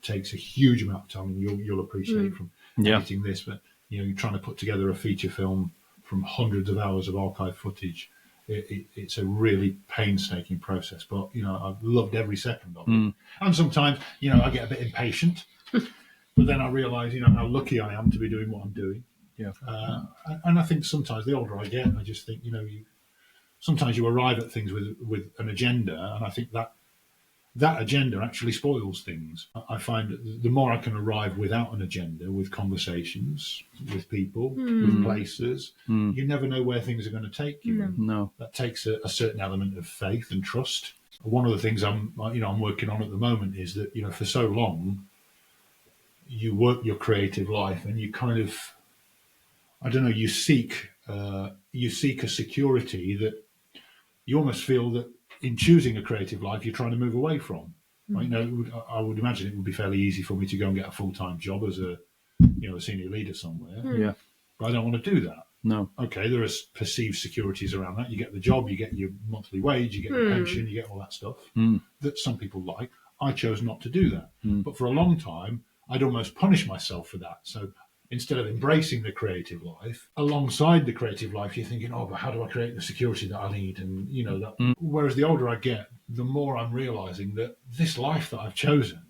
takes a huge amount of time, and you'll appreciate from editing this, but you're trying to put together a feature film from hundreds of hours of archive footage. It's a really painstaking process, but I've loved every second of it. And sometimes I get a bit impatient, but then I realise how lucky I am to be doing what I'm doing. And I think sometimes the older I get, I just think sometimes you arrive at things with an agenda, and I think that agenda actually spoils things. I find that the more I can arrive without an agenda, with conversations, with people, with places, you never know where things are going to take you. No. That takes a certain element of faith and trust. One of the things I'm working on at the moment is that, for so long, you work your creative life and you kind of, you seek a security that you almost feel that in choosing a creative life, you're trying to move away from. I would imagine it would be fairly easy for me to go and get a full-time job as a senior leader somewhere. Yeah. But I don't want to do that. No. Okay, there are perceived securities around that. You get the job, you get your monthly wage, you get your pension, you get all that stuff that some people like. I chose not to do that. But for a long time, I'd almost punish myself for that. So instead of embracing the creative life, alongside the creative life, you're thinking, but how do I create the security that I need? And, that. Whereas the older I get, the more I'm realizing that this life that I've chosen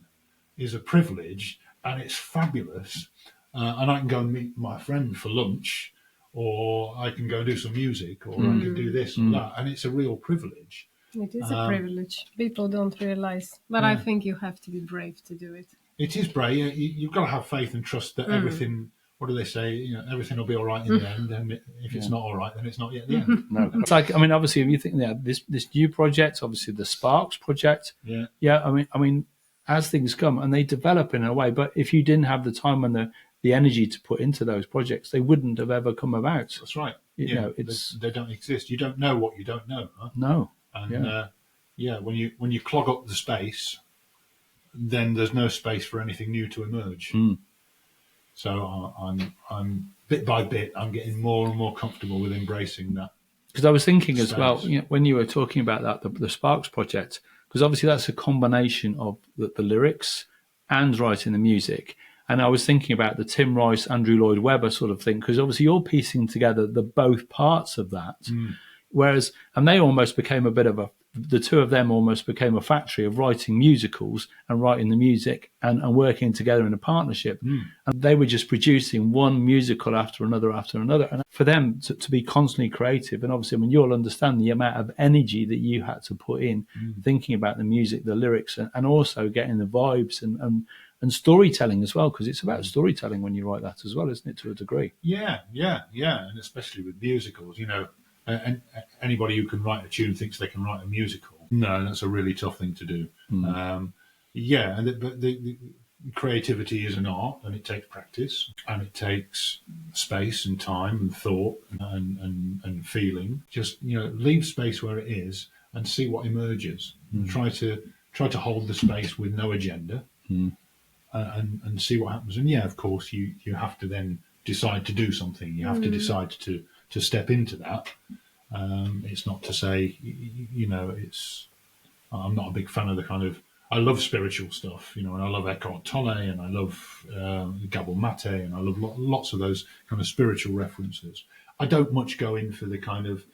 is a privilege and it's fabulous. And I can go and meet my friend for lunch, or I can go and do some music, or I can do this or that. And it's a real privilege. It is a privilege. People don't realize. But I think you have to be brave to do it. It is brave. You've got to have faith and trust that everything, what do they say? Everything will be all right in the end. And if it's not all right, then it's not yet the end. No. It's like, obviously, if you think this new project, obviously the Sparks project. Yeah. Yeah. I mean, as things come and they develop in a way, but if you didn't have the time and the energy to put into those projects, they wouldn't have ever come about. That's right. They don't exist. You don't know what you don't know. Huh? No. And when you clog up the space, then there's no space for anything new to emerge. So I'm bit by bit, I'm getting more and more comfortable with embracing that. Because I was thinking as well, when you were talking about that, the Sparks project, because obviously that's a combination of the lyrics and writing the music. And I was thinking about the Tim Rice, Andrew Lloyd Webber sort of thing, because obviously you're piecing together the both parts of that. Whereas, and they almost became a bit of the two of them almost became a factory of writing musicals and writing the music and working together in a partnership. And they were just producing one musical after another. And for them to be constantly creative, and obviously, I mean, you'll understand the amount of energy that you had to put in thinking about the music, the lyrics, and also getting the vibes and storytelling as well, because it's about storytelling when you write that as well, isn't it, to a degree? Yeah. And especially with musicals, and anybody who can write a tune thinks they can write a musical. No, that's a really tough thing to do. But the creativity is an art, and it takes practice, and it takes space and time and thought and feeling. Just leave space where it is and see what emerges. And try to hold the space with no agenda, and see what happens. And of course, you have to then decide to do something. You have to decide to step into that. It's not to say, I'm not a big fan of the kind of, I love spiritual stuff, and I love Eckhart Tolle, and I love Gabor Mate, and I love lots of those kind of spiritual references. I don't much go in for the kind of,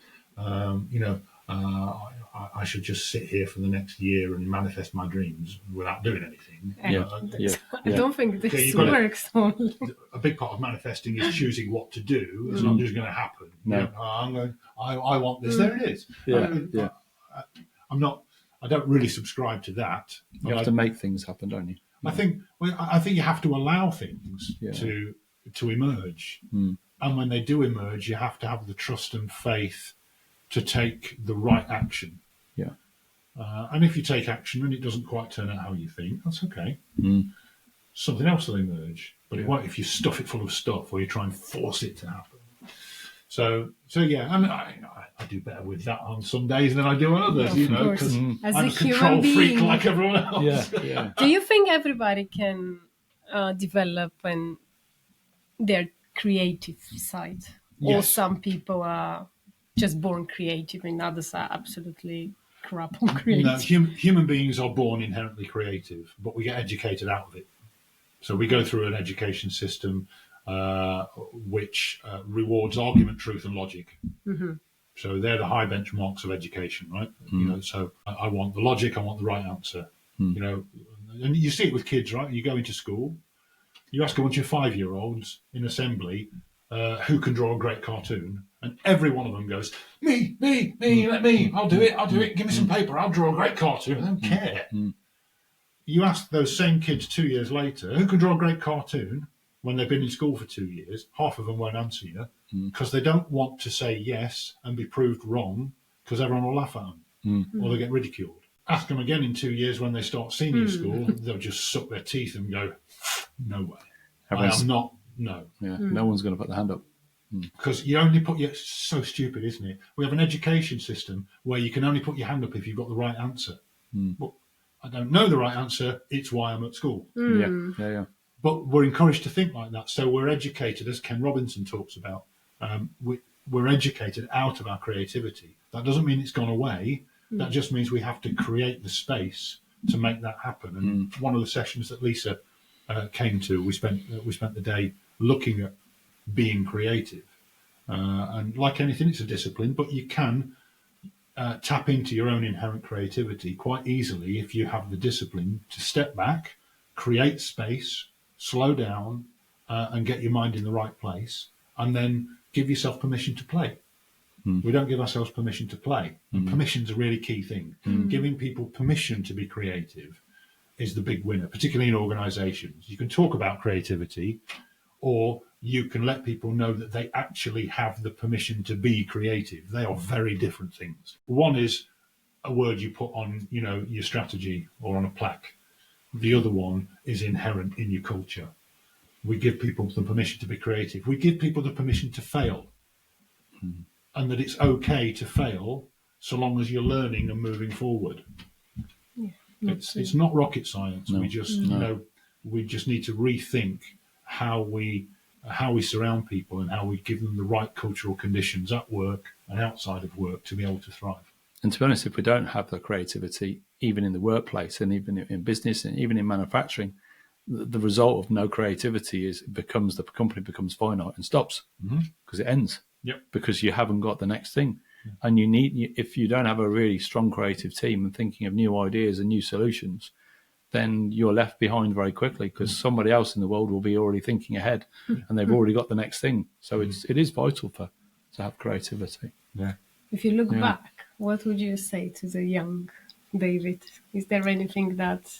I should just sit here for the next year and manifest my dreams without doing anything. I don't think this works. A big part of manifesting is choosing what to do. It's not just going to happen. No. I want this. There it is. I don't really subscribe to that. You have to make things happen, don't you? I think you have to allow things to emerge. And when they do emerge, you have to have the trust and faith to take the right action. And if you take action and it doesn't quite turn out how you think, that's okay. Something else will emerge. But it won't if you stuff it full of stuff or you try and force it to happen. So I mean, I do better with that on some days than I do on others, because I'm a control freak like everyone else. Do you think everybody can develop their creative side? Yes. Or some people are just born creative and others are absolutely crap on creative? No, human beings are born inherently creative, but we get educated out of it. So we go through an education system which rewards argument, truth, and logic. So they're the high benchmarks of education, right? So I want the logic, I want the right answer. And you see it with kids, right? You go into school, you ask a bunch of 5-year-olds in assembly who can draw a great cartoon, and every one of them goes, me, let me, I'll do it, give me some paper, I'll draw a great cartoon. I don't care. You ask those same kids 2 years later, who can draw a great cartoon, when they've been in school for 2 years, half of them won't answer you because they don't want to say yes and be proved wrong because everyone will laugh at them or they'll get ridiculed. Ask them again in 2 years when they start senior school, they'll just suck their teeth and go, no way. I am not, no. No one's going to put their hand up. Because you only it's so stupid, isn't it? We have an education system where you can only put your hand up if you've got the right answer. Well, I don't know the right answer, it's why I'm at school. Yeah. But we're encouraged to think like that. So we're educated, as Ken Robinson talks about, we're educated out of our creativity. That doesn't mean it's gone away. That just means we have to create the space to make that happen. And one of the sessions that Lisa came to, we spent the day looking at being creative. And like anything, it's a discipline, but you can tap into your own inherent creativity quite easily if you have the discipline to step back, create space, slow down, and get your mind in the right place, and then give yourself permission to play. We don't give ourselves permission to play. And permission's a really key thing. Giving people permission to be creative is the big winner, particularly in organisations. You can talk about creativity, or you can let people know that they actually have the permission to be creative. They are very different things. One is a word you put on, your strategy or on a plaque. The other one is inherent in your culture. We give people the permission to be creative. We give people the permission to fail. And that it's okay to fail so long as you're learning and moving forward. It's not rocket science. No. We just need to rethink how we surround people and how we give them the right cultural conditions at work and outside of work to be able to thrive. And to be honest, if we don't have the creativity, even in the workplace and even in business and even in manufacturing, the result of no creativity is the company becomes finite and stops because it ends. Yep. Because you haven't got the next thing. And if you don't have a really strong creative team and thinking of new ideas and new solutions, then you're left behind very quickly because somebody else in the world will be already thinking ahead and they've already got the next thing. So it is vital to have creativity. Yeah. If you look back, what would you say to the young David? Is there anything that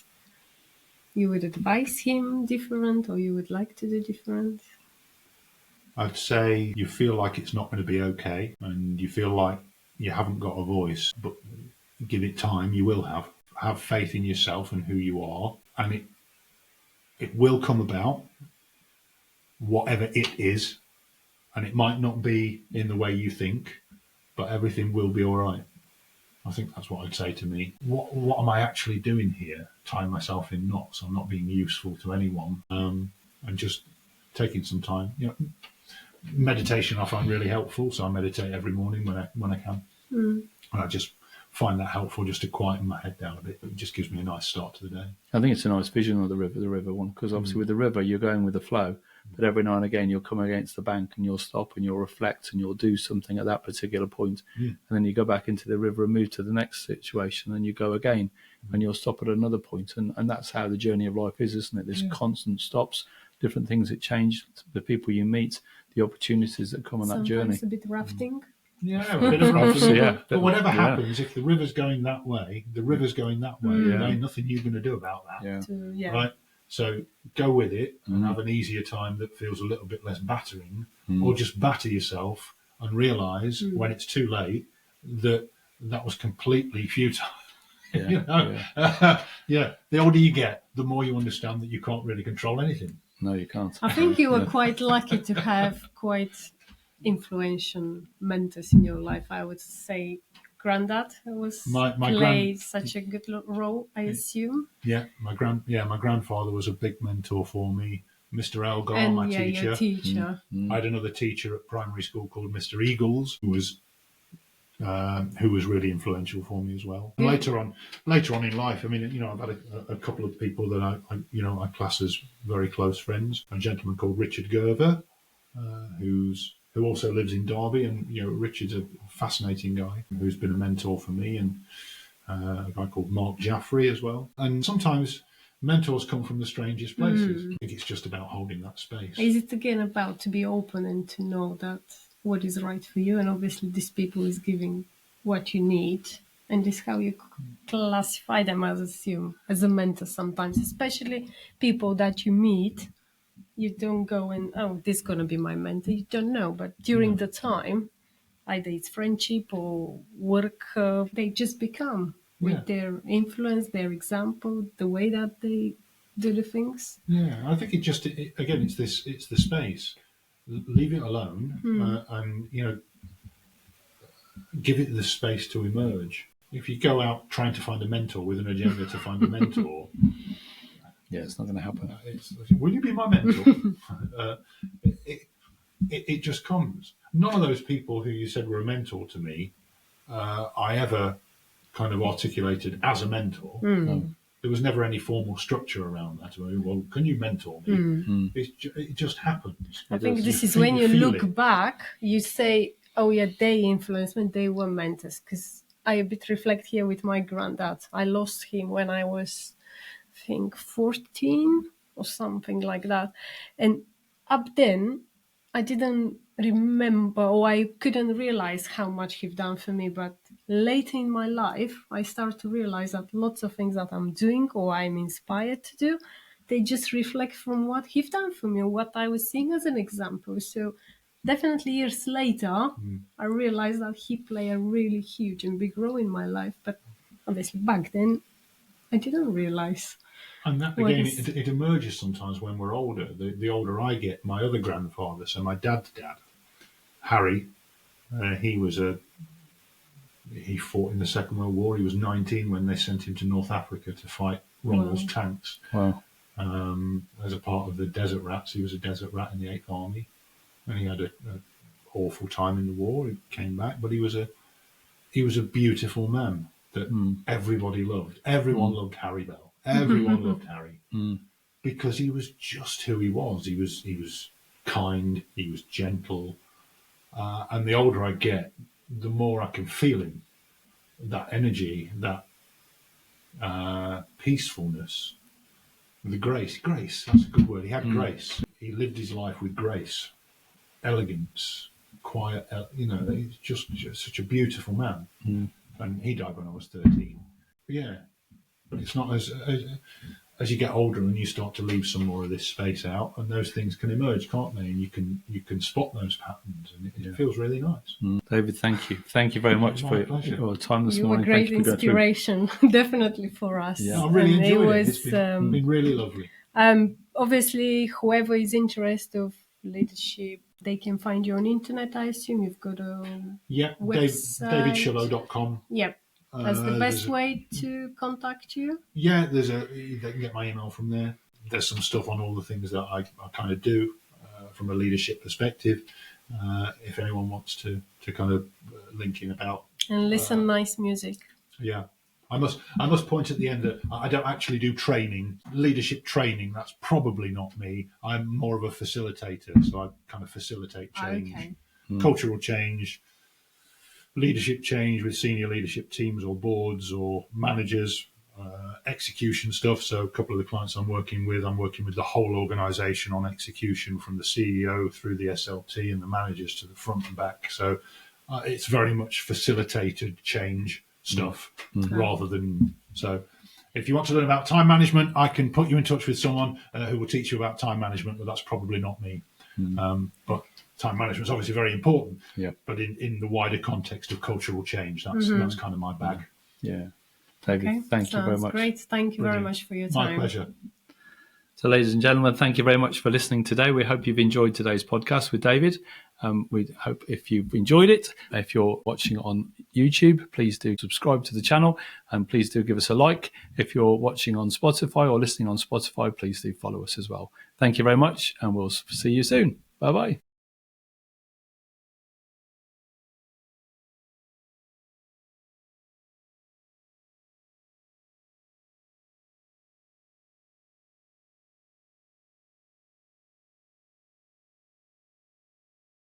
you would advise him different or you would like to do different? I'd say you feel like it's not going to be okay and you feel like you haven't got a voice, but give it time, you will have. Have faith in yourself and who you are, and it will come about, whatever it is, and it might not be in the way you think, but everything will be all right. I think that's what I'd say to me. What am I actually doing here? Tying myself in knots. I'm not being useful to anyone, and just taking some time. Meditation I find really helpful, so I meditate every morning when I can, and I just find that helpful just to quieten my head down a bit. It just gives me a nice start to the day. I think it's a nice vision of the river one, because obviously with the river you're going with the flow, but every now and again you'll come against the bank and you'll stop and you'll reflect and you'll do something at that particular point, and then you go back into the river and move to the next situation and you go again and you'll stop at another point, and that's how the journey of life is, isn't it? There's constant stops, different things that change, the people you meet, the opportunities that come on that journey. Sometimes a bit rafting. Yeah, a bit of rafting. Yeah. But whatever happens, if the river's going that way, there ain't nothing you're going to do about that. Right? So go with it and have an easier time that feels a little bit less battering, or just batter yourself and realise when it's too late that was completely futile. The older you get, the more you understand that you can't really control anything. No, you can't. I think you were quite lucky to have quite influential mentors in your life. I would say granddad was played such a good role, I assume. Yeah, my grandfather was a big mentor for me. Mr. Elgar, And my your teacher. I had another teacher at primary school called Mr. Eagles, who was really influential for me as well. And later on in life, I mean, I've had a couple of people that I class as very close friends. A gentleman called Richard Gerver, who also lives in Derby, and Richard's a fascinating guy who's been a mentor for me, and a guy called Mark Jaffrey as well. And sometimes mentors come from the strangest places. I think it's just about holding that space. Is it again about to be open and to know that what is right for you, and obviously these people is giving what you need, and this how you classify them, as assume, as a mentor sometimes, especially people that you meet. You don't go and, this is going to be my mentor. You don't know. But during the time, either it's friendship or work, they just become with their influence, their example, the way that they do the things. Yeah, I think it's the space. Leave it alone and, give it the space to emerge. If you go out trying to find a mentor with an agenda to find a mentor... Yeah, it's not going to happen. Will you be my mentor? It just comes. None of those people who you said were a mentor to me, I ever kind of articulated as a mentor. There was never any formal structure around that. I mean, well, can you mentor me? It just happens. I think this is when you look back, you say, oh yeah, they influenced me, they were mentors. Because I a bit reflect here with my granddad. I lost him when I was... I think 14 or something like that. And up then, I didn't remember, or I couldn't realize how much he'd done for me. But later in my life, I start to realize that lots of things that I'm doing or I'm inspired to do, they just reflect from what he'd done for me or what I was seeing as an example. So definitely years later, I realized that he played a really huge and big role in my life. But obviously back then, I didn't realize. And that, again, it emerges sometimes when we're older. The older I get, my other grandfather, so my dad's dad, Harry, he fought in the Second World War. He was 19 when they sent him to North Africa to fight Rommel's tanks. Wow. As a part of the Desert Rats. He was a Desert Rat in the 8th Army. And he had an awful time in the war. He came back, but he was a beautiful man that everybody loved. Everyone loved Harry Bell. Everyone loved Harry. because he was just who he was. He was kind, he was gentle, and the older I get, the more I can feel him. That energy, that peacefulness, the grace. That's a good word. He had grace. He lived his life with grace, elegance, quiet. He's just such a beautiful man. And he died when I was 13. But yeah, it's not as you get older and you start to leave some more of this space out, and those things can emerge, can't they? And you can spot those patterns, and it feels really nice. David, thank you very much for your time this morning. You were great Thank you for inspiration, definitely for us. Yeah. I really And enjoyed it. It's been really lovely. Obviously, whoever is interested of leadership, they can find you on internet. I assume you've got a website. davidshillow.com. Yep. That's the best way to contact you. Yeah, they can get my email from there. There's some stuff on all the things that I kind of do from a leadership perspective. If anyone wants to kind of link in about and listen nice music. Yeah. I must point at the end that I don't actually do training, leadership training. That's probably not me. I'm more of a facilitator, so I kind of facilitate change, cultural change, leadership change with senior leadership teams or boards or managers, execution stuff. So a couple of the clients I'm working with the whole organisation on execution, from the CEO through the SLT and the managers to the front and back. So it's very much facilitated change stuff rather than. So if you want to learn about time management, I can put you in touch with someone who will teach you about time management, but that's probably not me. But time management is obviously very important, but in the wider context of cultural change, that's kind of my bag. Yeah. David, thank you very much. Great. Thank you very much for your time. My pleasure. So, ladies and gentlemen, thank you very much for listening today. We hope you've enjoyed today's podcast with David. We hope if you've enjoyed it, if you're watching on YouTube, please do subscribe to the channel and please do give us a like. If you're watching on Spotify or listening on Spotify, please do follow us as well. Thank you very much, and we'll see you soon. Bye-bye.